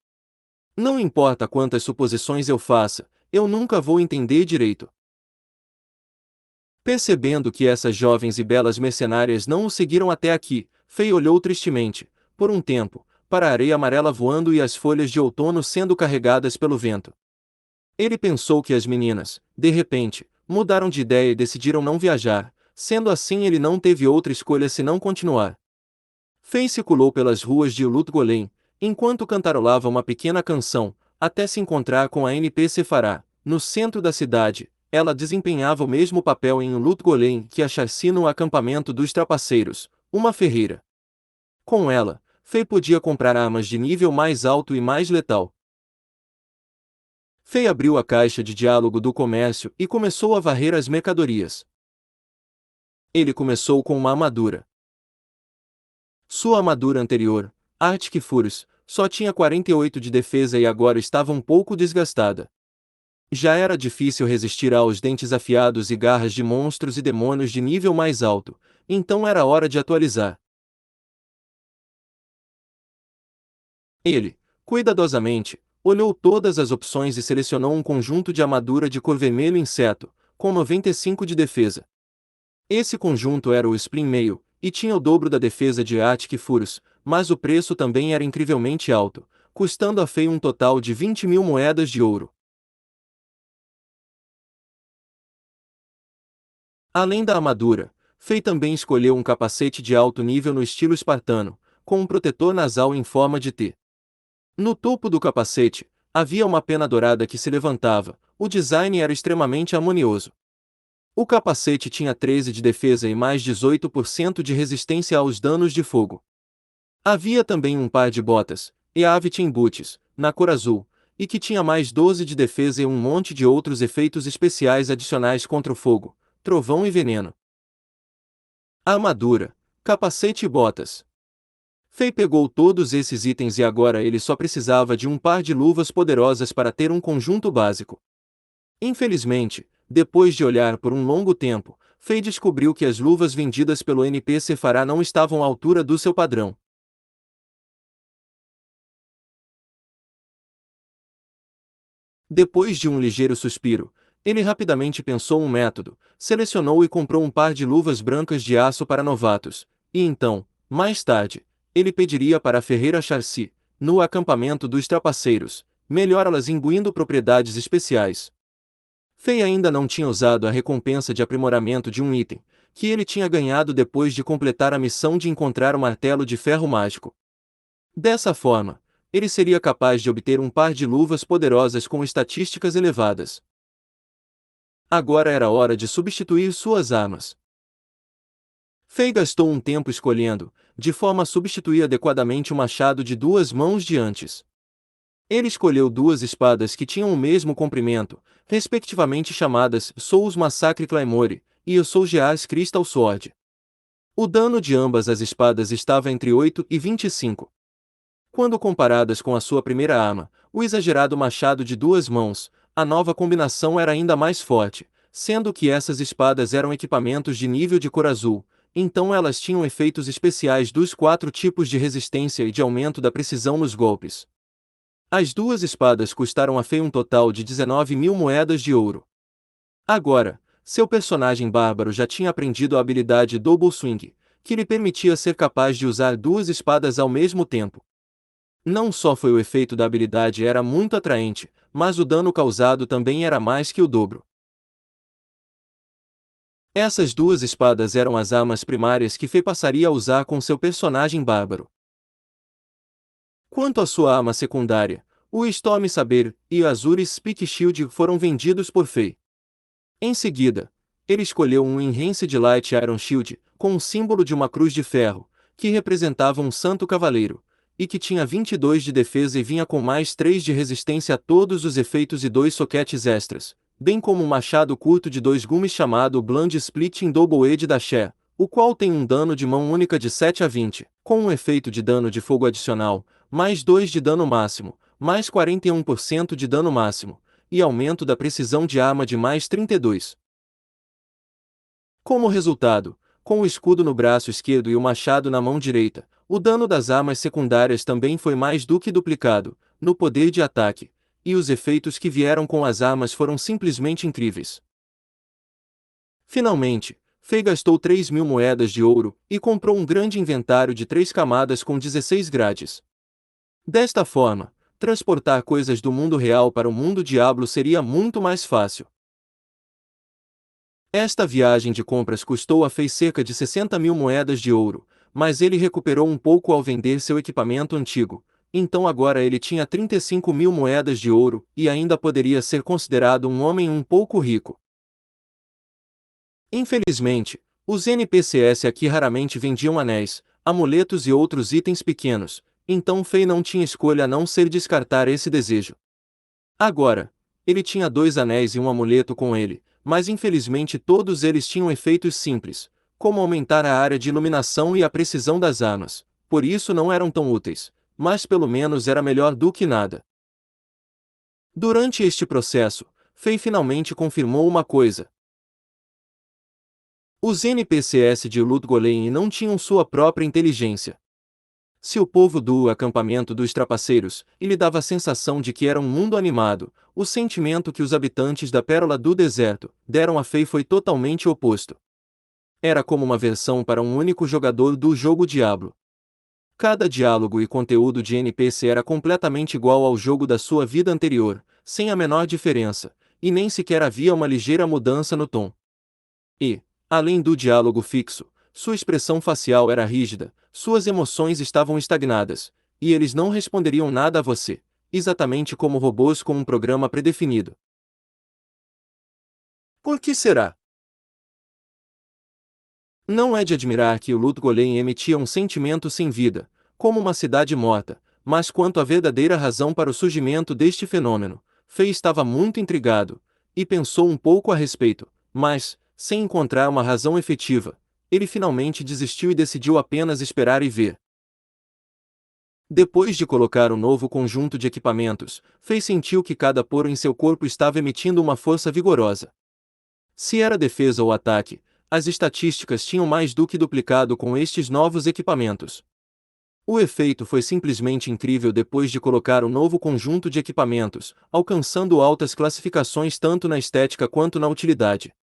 Speaker 1: Não importa quantas suposições eu faça, eu nunca vou entender direito. Percebendo que essas jovens e belas mercenárias não o seguiram até aqui, Fei olhou tristemente, por um tempo, para a areia amarela voando e as folhas de outono sendo carregadas pelo vento. Ele pensou que as meninas, de repente, mudaram de ideia e decidiram não viajar, sendo assim ele não teve outra escolha senão continuar. Fei circulou pelas ruas de Lut-Golem, enquanto cantarolava uma pequena canção, até se encontrar com a NPC Farah, no centro da cidade. Ela desempenhava o mesmo papel em Lut-Golem que a Charcy no acampamento dos trapaceiros, uma ferreira. Com ela, Fei podia comprar armas de nível mais alto e mais letal. Fei abriu a caixa de diálogo do comércio e começou a varrer as mercadorias. Ele começou com uma armadura. Sua armadura anterior, Arctic Furus, só tinha 48 de defesa e agora estava um pouco desgastada. Já era difícil resistir aos dentes afiados e garras de monstros e demônios de nível mais alto, então era hora de atualizar. Ele, cuidadosamente, olhou todas as opções e selecionou um conjunto de armadura de cor vermelho inseto, com 95 de defesa. Esse conjunto era o Splin Mail, e tinha o dobro da defesa de Arctic Furus, mas o preço também era incrivelmente alto, custando a Fei um total de 20.000 moedas de ouro. Além da armadura, Fei também escolheu um capacete de alto nível no estilo espartano, com um protetor nasal em forma de T. No topo do capacete, havia uma pena dourada que se levantava, o design era extremamente harmonioso. O capacete tinha 13 de defesa e mais 18% de resistência aos danos de fogo. Havia também um par de botas, Eavitin Boots, na cor azul, e que tinha mais 12 de defesa e um monte de outros efeitos especiais adicionais contra o fogo, trovão e veneno. Armadura, capacete e botas. Fei pegou todos esses itens e agora ele só precisava de um par de luvas poderosas para ter um conjunto básico. Infelizmente, depois de olhar por um longo tempo, Fei descobriu que as luvas vendidas pelo NPC Farah não estavam à altura do seu padrão. Depois de um ligeiro suspiro, Ele rapidamente pensou um método, selecionou e comprou um par de luvas brancas de aço para novatos, e então, mais tarde, ele pediria para a ferreira Charcy, no acampamento dos trapaceiros, melhorá-las imbuindo propriedades especiais. Fei ainda não tinha usado a recompensa de aprimoramento de um item, que ele tinha ganhado depois de completar a missão de encontrar o martelo de ferro mágico. Dessa forma, ele seria capaz de obter um par de luvas poderosas com estatísticas elevadas. Agora era hora de substituir suas armas. Fei gastou um tempo escolhendo, de forma a substituir adequadamente o machado de duas mãos de antes. Ele escolheu duas espadas que tinham o mesmo comprimento, respectivamente chamadas Souls Massacre Claymore e o Soulgears Crystal Sword. O dano de ambas as espadas estava entre 8 e 25. Quando comparadas com a sua primeira arma, o exagerado machado de duas mãos, a nova combinação era ainda mais forte, sendo que essas espadas eram equipamentos de nível de cor azul, então elas tinham efeitos especiais dos 4 tipos de resistência e de aumento da precisão nos golpes. As duas espadas custaram a Fei um total de 19.000 moedas de ouro. Agora, seu personagem bárbaro já tinha aprendido a habilidade Double Swing, que lhe permitia ser capaz de usar duas espadas ao mesmo tempo. Não só foi o efeito da habilidade era muito atraente, mas o dano causado também era mais que o dobro. Essas duas espadas eram as armas primárias que Fei passaria a usar com seu personagem bárbaro. Quanto à sua arma secundária, o Storm Saber e o Azure Speak Shield foram vendidos por Fei. Em seguida, ele escolheu um Enhanced Light Iron Shield, com o símbolo de uma cruz de ferro, que representava um santo cavaleiro, e que tinha 22 de defesa e vinha com mais 3 de resistência a todos os efeitos e 2 soquetes extras, bem como um machado curto de 2 gumes chamado Blunt Splitting Double Edge da Share, o qual tem um dano de mão única de 7 a 20, com um efeito de dano de fogo adicional, mais 2 de dano máximo, mais 41% de dano máximo, e aumento da precisão de arma de mais 32. Como resultado, com o escudo no braço esquerdo e o machado na mão direita, o dano das armas secundárias também foi mais do que duplicado, no poder de ataque, e os efeitos que vieram com as armas foram simplesmente incríveis. Finalmente, Fei gastou 3.000 moedas de ouro e comprou um grande inventário de 3 camadas com 16 grades. Desta forma, transportar coisas do mundo real para o mundo Diablo seria muito mais fácil. Esta viagem de compras custou a Fei cerca de 60.000 moedas de ouro, mas ele recuperou um pouco ao vender seu equipamento antigo, então agora ele tinha 35.000 moedas de ouro e ainda poderia ser considerado um homem um pouco rico. Infelizmente, os NPCs aqui raramente vendiam anéis, amuletos e outros itens pequenos, então Fei não tinha escolha a não ser descartar esse desejo. Agora, ele tinha 2 anéis e um amuleto com ele, mas infelizmente todos eles tinham efeitos simples, como aumentar a área de iluminação e a precisão das armas, por isso não eram tão úteis, mas pelo menos era melhor do que nada. Durante este processo, Fei finalmente confirmou uma coisa. Os NPCs de Lut Gholein não tinham sua própria inteligência. Se o povo do acampamento dos trapaceiros, lhe dava a sensação de que era um mundo animado, o sentimento que os habitantes da Pérola do Deserto deram a Fei foi totalmente oposto. Era como uma versão para um único jogador do jogo Diablo. Cada diálogo e conteúdo de NPC era completamente igual ao jogo da sua vida anterior, sem a menor diferença, e nem sequer havia uma ligeira mudança no tom. E, além do diálogo fixo, sua expressão facial era rígida, suas emoções estavam estagnadas, e eles não responderiam nada a você, exatamente como robôs com um programa predefinido. Por que será? Não é de admirar que o Lut Gholein emitia um sentimento sem vida, como uma cidade morta, mas quanto à verdadeira razão para o surgimento deste fenômeno, Fei estava muito intrigado, e pensou um pouco a respeito, mas, sem encontrar uma razão efetiva, ele finalmente desistiu e decidiu apenas esperar e ver. Depois de colocar o novo conjunto de equipamentos, Fei sentiu que cada poro em seu corpo estava emitindo uma força vigorosa. Se era defesa ou ataque, as estatísticas tinham mais do que duplicado com estes novos equipamentos. O efeito foi simplesmente incrível depois de colocar um novo conjunto de equipamentos, alcançando altas classificações tanto na estética quanto na utilidade.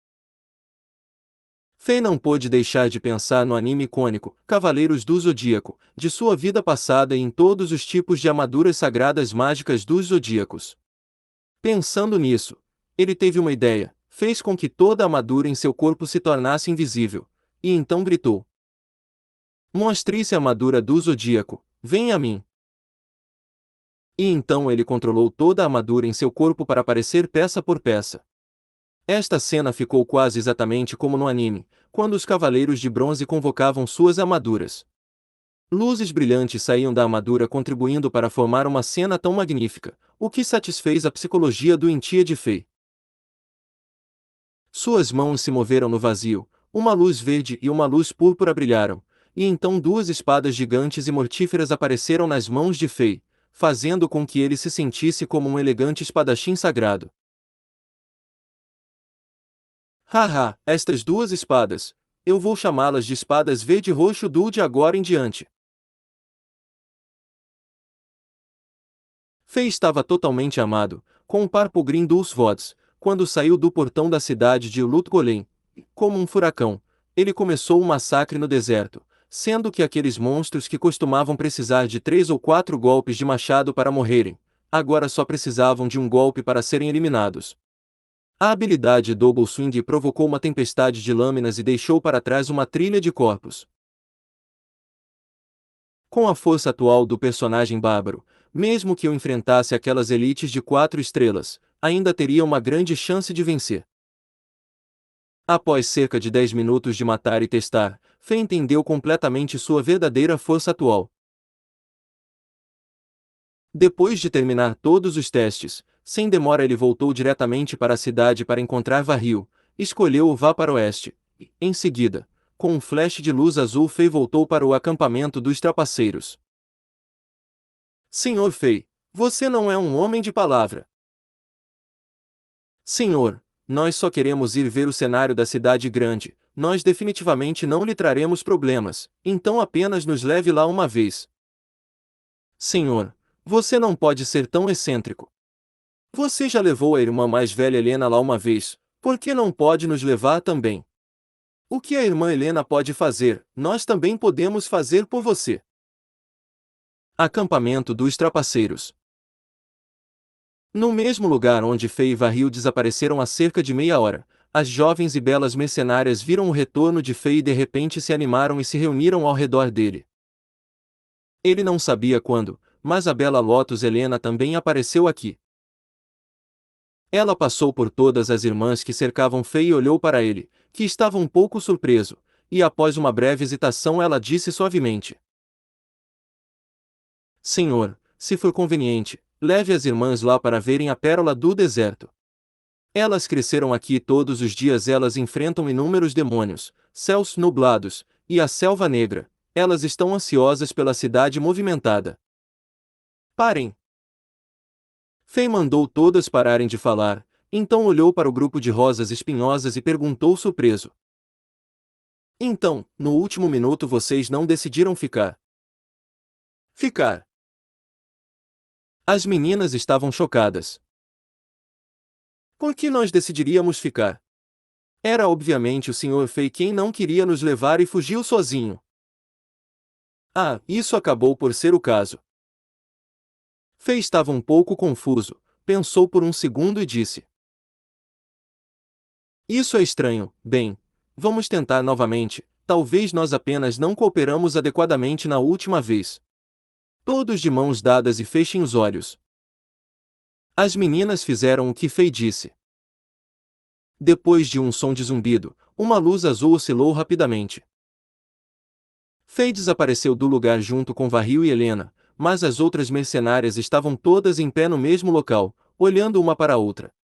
Speaker 1: Fei não pôde deixar de pensar no anime icônico, Cavaleiros do Zodíaco, de sua vida passada e em todos os tipos de armaduras sagradas mágicas dos Zodíacos. Pensando nisso, ele teve uma ideia, fez com que toda a armadura em seu corpo se tornasse invisível, e então gritou: Mostre-se a armadura do Zodíaco, venha a mim. E então ele controlou toda a armadura em seu corpo para aparecer peça por peça. Esta cena ficou quase exatamente como no anime, quando os Cavaleiros de Bronze convocavam suas armaduras. Luzes brilhantes saíam da armadura contribuindo para formar uma cena tão magnífica, o que satisfez a psicologia do Entia de Fei. Suas mãos se moveram no vazio, uma luz verde e uma luz púrpura brilharam, e então duas espadas gigantes e mortíferas apareceram nas mãos de Fei, fazendo com que ele se sentisse como um elegante espadachim sagrado. Haha, estas duas espadas, eu vou chamá-las de espadas verde e roxo do de agora em diante. Fei estava totalmente amado, com o Parpogrim dos Vods, quando saiu do portão da cidade de Ulut Golem. Como um furacão, ele começou um massacre no deserto, sendo que aqueles monstros que costumavam precisar de 3 ou 4 golpes de machado para morrerem, agora só precisavam de um golpe para serem eliminados. A habilidade Double Swing provocou uma tempestade de lâminas e deixou para trás uma trilha de corpos. Com a força atual do personagem bárbaro, mesmo que eu enfrentasse aquelas elites de 4 estrelas, ainda teria uma grande chance de vencer. Após cerca de 10 minutos de matar e testar, Fei entendeu completamente sua verdadeira força atual. Depois de terminar todos os testes, sem demora ele voltou diretamente para a cidade para encontrar Varril, escolheu o vá para o oeste, e, em seguida, com um flash de luz azul Fei voltou para o acampamento dos trapaceiros. Senhor Fei, você não é um homem de palavra. Senhor, nós só queremos ir ver o cenário da cidade grande, nós definitivamente não lhe traremos problemas, então apenas nos leve lá uma vez. Senhor, você não pode ser tão excêntrico. Você já levou a irmã mais velha Helena lá uma vez, por que não pode nos levar também? O que a irmã Helena pode fazer, nós também podemos fazer por você. Acampamento dos Trapaceiros. No mesmo lugar onde Fei e Varril desapareceram há cerca de meia hora, as jovens e belas mercenárias viram o retorno de Fei e de repente se animaram e se reuniram ao redor dele. Ele não sabia quando, mas a bela Lotus Helena também apareceu aqui. Ela passou por todas as irmãs que cercavam Fei e olhou para ele, que estava um pouco surpreso, e após uma breve hesitação ela disse suavemente: Senhor, se for conveniente, leve as irmãs lá para verem a pérola do deserto. Elas cresceram aqui e todos os dias elas enfrentam inúmeros demônios, céus nublados, e a selva negra. Elas estão ansiosas pela cidade movimentada. Parem! Fei mandou todas pararem de falar, então olhou para o grupo de rosas espinhosas e perguntou surpreso: Então, no último minuto vocês não decidiram ficar? Ficar. As meninas estavam chocadas. Por que nós decidiríamos ficar? Era obviamente o Sr. Fei quem não queria nos levar e fugiu sozinho. Ah, isso acabou por ser o caso. Fei estava um pouco confuso, pensou por um segundo e disse: Isso é estranho, bem, vamos tentar novamente, talvez nós apenas não cooperamos adequadamente na última vez. Todos de mãos dadas e fechem os olhos. As meninas fizeram o que Fei disse. Depois de um som de zumbido, uma luz azul oscilou rapidamente. Fei desapareceu do lugar junto com Varril e Helena, mas as outras mercenárias estavam todas em pé no mesmo local, olhando uma para a outra.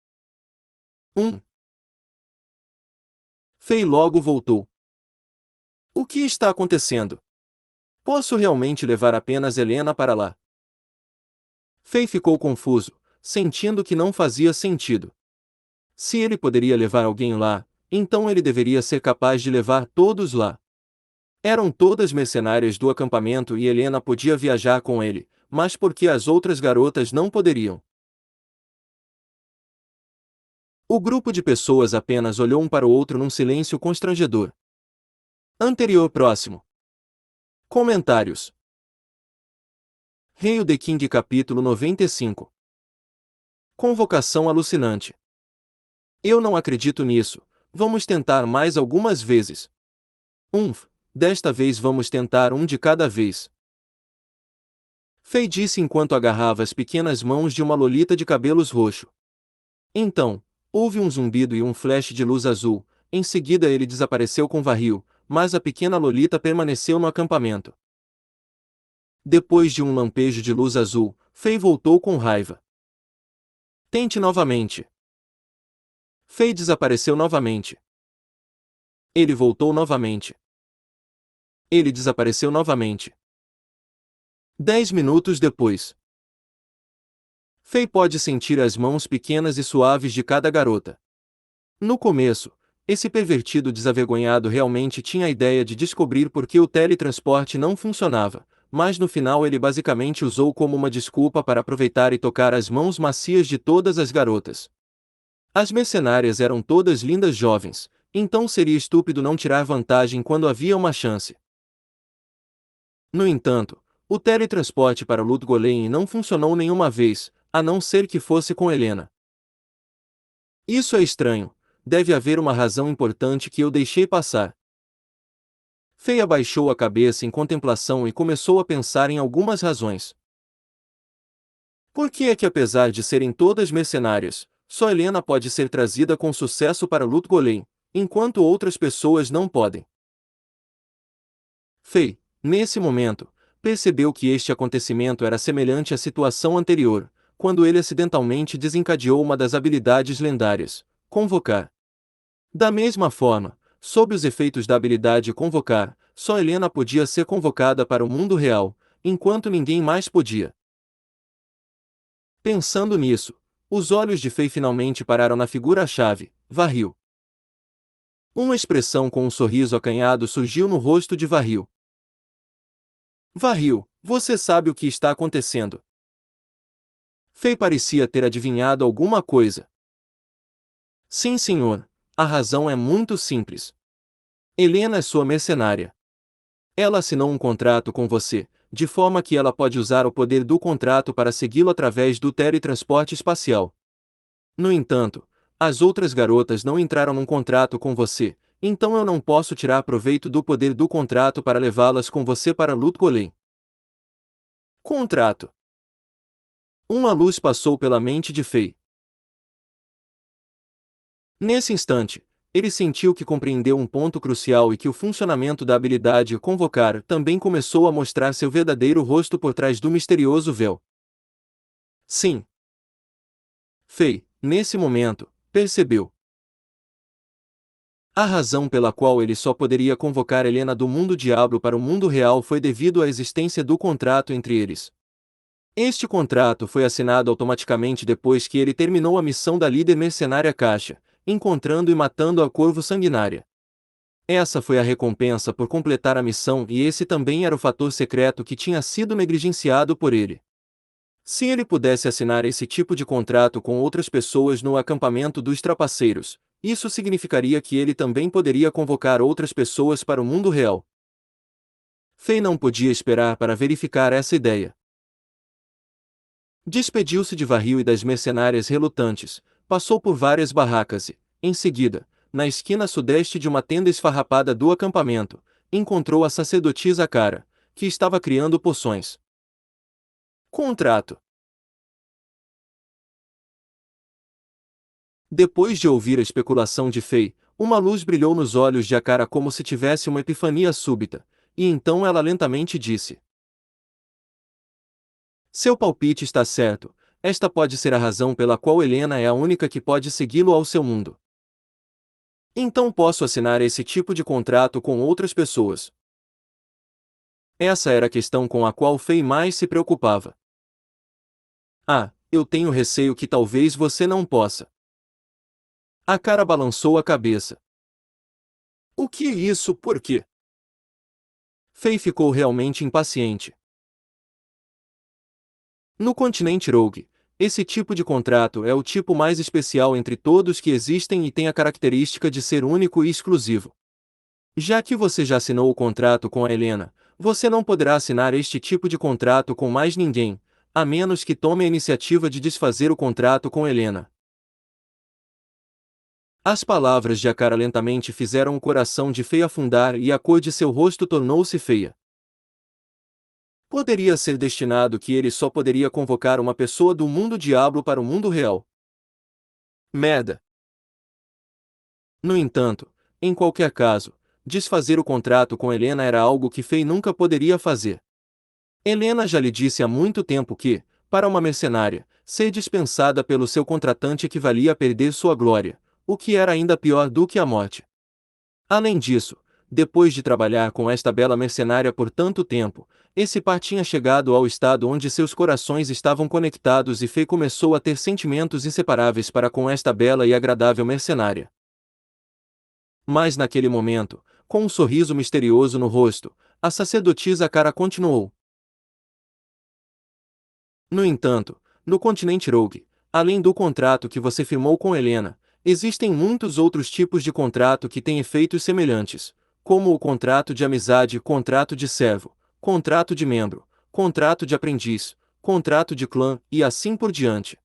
Speaker 1: Fei logo voltou. O que está acontecendo? Posso realmente levar apenas Helena para lá? Fei ficou confuso, sentindo que não fazia sentido. Se ele poderia levar alguém lá, então ele deveria ser capaz de levar todos lá. Eram todas mercenárias do acampamento e Helena podia viajar com ele, mas por que as outras garotas não poderiam? O grupo de pessoas apenas olhou um para o outro num silêncio constrangedor. Anterior próximo. Comentários. Hail the King capítulo 95. Convocação alucinante. Eu não acredito nisso. Vamos tentar mais algumas vezes. Desta vez vamos tentar um de cada vez. Fei disse enquanto agarrava as pequenas mãos de uma lolita de cabelos roxo. Então, houve um zumbido e um flash de luz azul. Em seguida ele desapareceu com Varril, mas a pequena lolita permaneceu no acampamento. Depois de um lampejo de luz azul, Fei voltou com raiva. Tente novamente. Fei desapareceu novamente. Ele voltou novamente. Ele desapareceu novamente. 10 minutos depois. Fei pode sentir as mãos pequenas e suaves de cada garota. No começo, esse pervertido desavergonhado realmente tinha a ideia de descobrir por que o teletransporte não funcionava, mas no final ele basicamente usou como uma desculpa para aproveitar e tocar as mãos macias de todas as garotas. As mercenárias eram todas lindas jovens, então seria estúpido não tirar vantagem quando havia uma chance. No entanto, o teletransporte para Ludgolem não funcionou nenhuma vez, a não ser que fosse com Helena. Isso é estranho, deve haver uma razão importante que eu deixei passar. Fei abaixou a cabeça em contemplação e começou a pensar em algumas razões. Por que é que apesar de serem todas mercenárias, só Helena pode ser trazida com sucesso para Ludgolem, enquanto outras pessoas não podem? Fei, nesse momento, percebeu que este acontecimento era semelhante à situação anterior, quando ele acidentalmente desencadeou uma das habilidades lendárias, Convocar. Da mesma forma, sob os efeitos da habilidade Convocar, só Helena podia ser convocada para o mundo real, enquanto ninguém mais podia. Pensando nisso, os olhos de Fei finalmente pararam na figura-chave, Varril. Uma expressão com um sorriso acanhado surgiu no rosto de Varril. Varril, você sabe o que está acontecendo. Fei parecia ter adivinhado alguma coisa. Sim, senhor. A razão é muito simples. Helena é sua mercenária. Ela assinou um contrato com você, de forma que ela pode usar o poder do contrato para segui-lo através do teletransporte espacial. No entanto, as outras garotas não entraram num contrato com você, então eu não posso tirar proveito do poder do contrato para levá-las com você para Ludgolem. Contrato. Uma luz passou pela mente de Fei. Nesse instante, ele sentiu que compreendeu um ponto crucial e que o funcionamento da habilidade Convocar também começou a mostrar seu verdadeiro rosto por trás do misterioso véu. Sim. Fei, nesse momento, percebeu. A razão pela qual ele só poderia convocar Helena do mundo diablo para o mundo real foi devido à existência do contrato entre eles. Este contrato foi assinado automaticamente depois que ele terminou a missão da líder mercenária Caixa, encontrando e matando a Corvo Sanguinária. Essa foi a recompensa por completar a missão e esse também era o fator secreto que tinha sido negligenciado por ele. Se ele pudesse assinar esse tipo de contrato com outras pessoas no acampamento dos trapaceiros, isso significaria que ele também poderia convocar outras pessoas para o mundo real. Fei não podia esperar para verificar essa ideia. Despediu-se de Varril e das mercenárias relutantes, passou por várias barracas e, em seguida, na esquina sudeste de uma tenda esfarrapada do acampamento, encontrou a sacerdotisa Cara, que estava criando poções. Contrato. Depois de ouvir a especulação de Fei, uma luz brilhou nos olhos de Akara como se tivesse uma epifania súbita, e então ela lentamente disse: Seu palpite está certo, esta pode ser a razão pela qual Helena é a única que pode segui-lo ao seu mundo. Então posso assinar esse tipo de contrato com outras pessoas. Essa era a questão com a qual Fei mais se preocupava. Ah, eu tenho receio que talvez você não possa. A cara balançou a cabeça. O que é isso? Por quê? Fei ficou realmente impaciente. No continente Rogue, esse tipo de contrato é o tipo mais especial entre todos que existem e tem a característica de ser único e exclusivo. Já que você já assinou o contrato com a Helena, você não poderá assinar este tipo de contrato com mais ninguém, a menos que tome a iniciativa de desfazer o contrato com Helena. As palavras de Akara lentamente fizeram o coração de Fei afundar e a cor de seu rosto tornou-se feia. Poderia ser destinado que ele só poderia convocar uma pessoa do mundo diablo para o mundo real. Merda! No entanto, em qualquer caso, desfazer o contrato com Helena era algo que Fei nunca poderia fazer. Helena já lhe disse há muito tempo que, para uma mercenária, ser dispensada pelo seu contratante equivalia a perder sua glória, o que era ainda pior do que a morte. Além disso, depois de trabalhar com esta bela mercenária por tanto tempo, esse par tinha chegado ao estado onde seus corações estavam conectados e Fei começou a ter sentimentos inseparáveis para com esta bela e agradável mercenária. Mas naquele momento, com um sorriso misterioso no rosto, a sacerdotisa Cara continuou. No entanto, no continente Rogue, além do contrato que você firmou com Helena, existem muitos outros tipos de contrato que têm efeitos semelhantes, como o contrato de amizade, contrato de servo, contrato de membro, contrato de aprendiz, contrato de clã e assim por diante.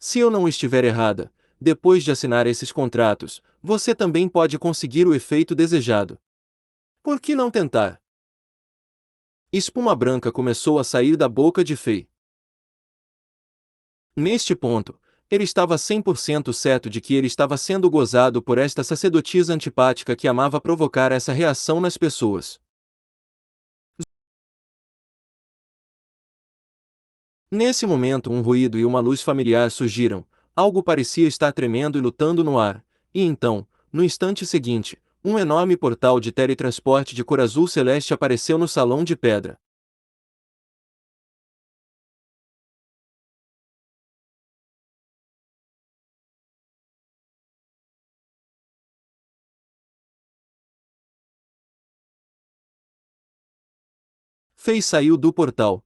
Speaker 1: Se eu não estiver errada, depois de assinar esses contratos, você também pode conseguir o efeito desejado. Por que não tentar? Espuma branca começou a sair da boca de Fei. Neste ponto, ele estava 100% certo de que ele estava sendo gozado por esta sacerdotisa antipática que amava provocar essa reação nas pessoas. Nesse momento, um ruído e uma luz familiar surgiram, algo parecia estar tremendo e lutando no ar, e então, no instante seguinte, um enorme portal de teletransporte de cor azul celeste apareceu no salão de pedra. Fei saiu do portal.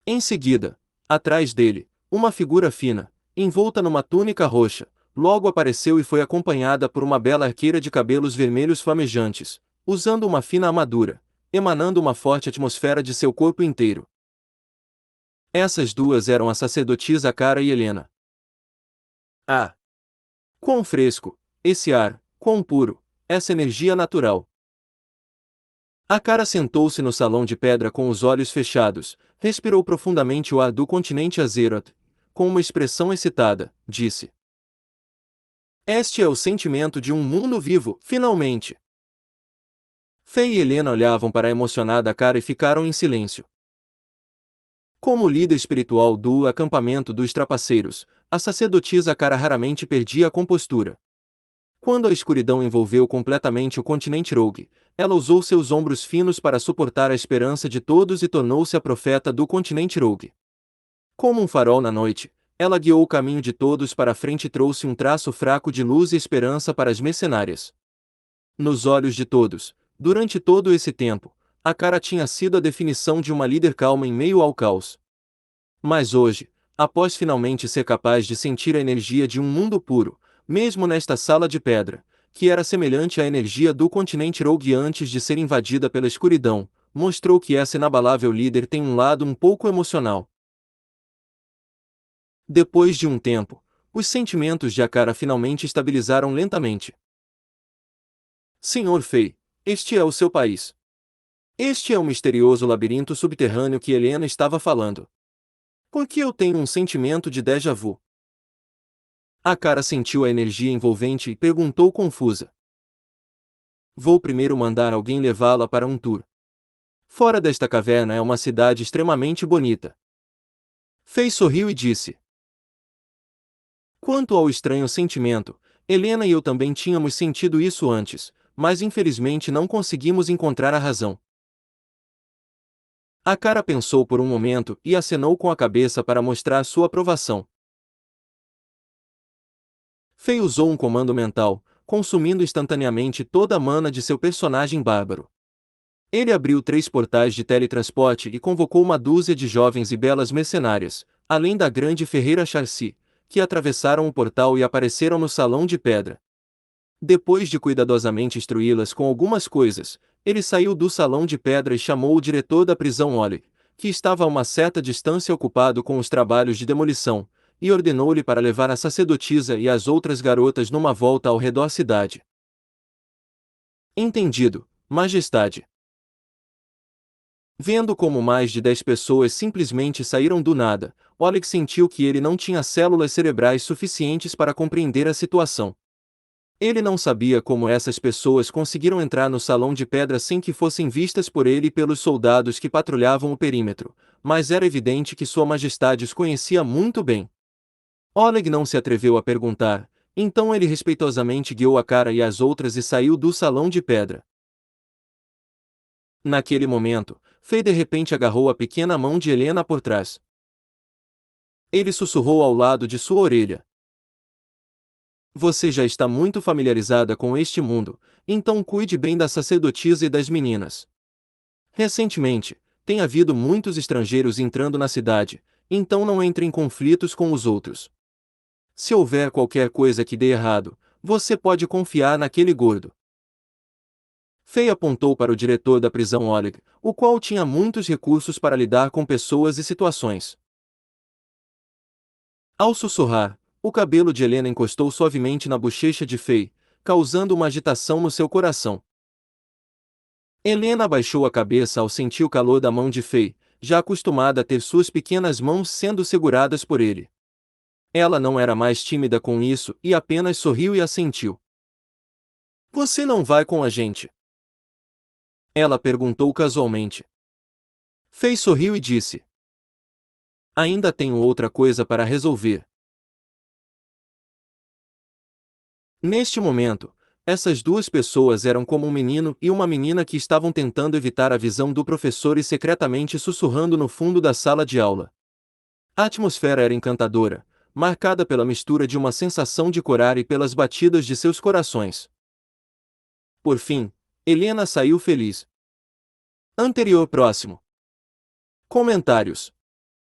Speaker 1: Em seguida, atrás dele, uma figura fina, envolta numa túnica roxa, logo apareceu e foi acompanhada por uma bela arqueira de cabelos vermelhos flamejantes, usando uma fina armadura, emanando uma forte atmosfera de seu corpo inteiro. Essas duas eram a sacerdotisa Cara e Helena. Ah! Quão fresco, esse ar, quão puro, essa energia natural. A Cara sentou-se no salão de pedra com os olhos fechados, respirou profundamente o ar do continente Azeroth. Com uma expressão excitada, disse: Este é o sentimento de um mundo vivo, finalmente. Fei e Helena olhavam para a emocionada Cara e ficaram em silêncio. Como líder espiritual do acampamento dos trapaceiros, a sacerdotisa Cara raramente perdia a compostura. Quando a escuridão envolveu completamente o continente Rogue, ela usou seus ombros finos para suportar a esperança de todos e tornou-se a profeta do continente Rogue. Como um farol na noite, ela guiou o caminho de todos para a frente e trouxe um traço fraco de luz e esperança para as mercenárias. Nos olhos de todos, durante todo esse tempo, a Cara tinha sido a definição de uma líder calma em meio ao caos. Mas hoje, após finalmente ser capaz de sentir a energia de um mundo puro, mesmo nesta sala de pedra, que era semelhante à energia do continente Rogue antes de ser invadida pela escuridão, mostrou que essa inabalável líder tem um lado um pouco emocional. Depois de um tempo, os sentimentos de Akara finalmente estabilizaram lentamente. Senhor Fei, este é o seu país. Este é o misterioso labirinto subterrâneo que Helena estava falando. Por que eu tenho um sentimento de déjà vu? Akara sentiu a energia envolvente e perguntou confusa. Vou primeiro mandar alguém levá-la para um tour. Fora desta caverna é uma cidade extremamente bonita. Fei sorriu e disse. Quanto ao estranho sentimento, Helena e eu também tínhamos sentido isso antes, mas infelizmente não conseguimos encontrar a razão. Akara pensou por um momento e acenou com a cabeça para mostrar sua aprovação. Fei usou um comando mental, consumindo instantaneamente toda a mana de seu personagem bárbaro. Ele abriu 3 portais de teletransporte e convocou uma dúzia de jovens e belas mercenárias, além da grande ferreira Charcy, que atravessaram o portal e apareceram no Salão de Pedra. Depois de cuidadosamente instruí-las com algumas coisas, ele saiu do Salão de Pedra e chamou o diretor da prisão Oleg, que estava a uma certa distância ocupado com os trabalhos de demolição, e ordenou-lhe para levar a sacerdotisa e as outras garotas numa volta ao redor da cidade. Entendido, Majestade. Vendo como mais de 10 pessoas simplesmente saíram do nada, Oleg sentiu que ele não tinha células cerebrais suficientes para compreender a situação. Ele não sabia como essas pessoas conseguiram entrar no Salão de Pedra sem que fossem vistas por ele e pelos soldados que patrulhavam o perímetro, mas era evidente que Sua Majestade os conhecia muito bem. Oleg não se atreveu a perguntar, então ele respeitosamente guiou a cara e as outras e saiu do Salão de Pedra. Naquele momento, Fei de repente agarrou a pequena mão de Helena por trás. Ele sussurrou ao lado de sua orelha. Você já está muito familiarizada com este mundo, então cuide bem da sacerdotisa e das meninas. Recentemente, tem havido muitos estrangeiros entrando na cidade, então não entre em conflitos com os outros. Se houver qualquer coisa que dê errado, você pode confiar naquele gordo. Fei apontou para o diretor da prisão Oleg, o qual tinha muitos recursos para lidar com pessoas e situações. Ao sussurrar, o cabelo de Helena encostou suavemente na bochecha de Fei, causando uma agitação no seu coração. Helena abaixou a cabeça ao sentir o calor da mão de Fei, já acostumada a ter suas pequenas mãos sendo seguradas por ele. Ela não era mais tímida com isso e apenas sorriu e assentiu. Você não vai com a gente? Ela perguntou casualmente. Fei sorriu e disse. Ainda tenho outra coisa para resolver. Neste momento, essas duas pessoas eram como um menino e uma menina que estavam tentando evitar a visão do professor e secretamente sussurrando no fundo da sala de aula. A atmosfera era encantadora, marcada pela mistura de uma sensação de corar e pelas batidas de seus corações. Por fim, Helena saiu feliz. Anterior próximo. Comentários.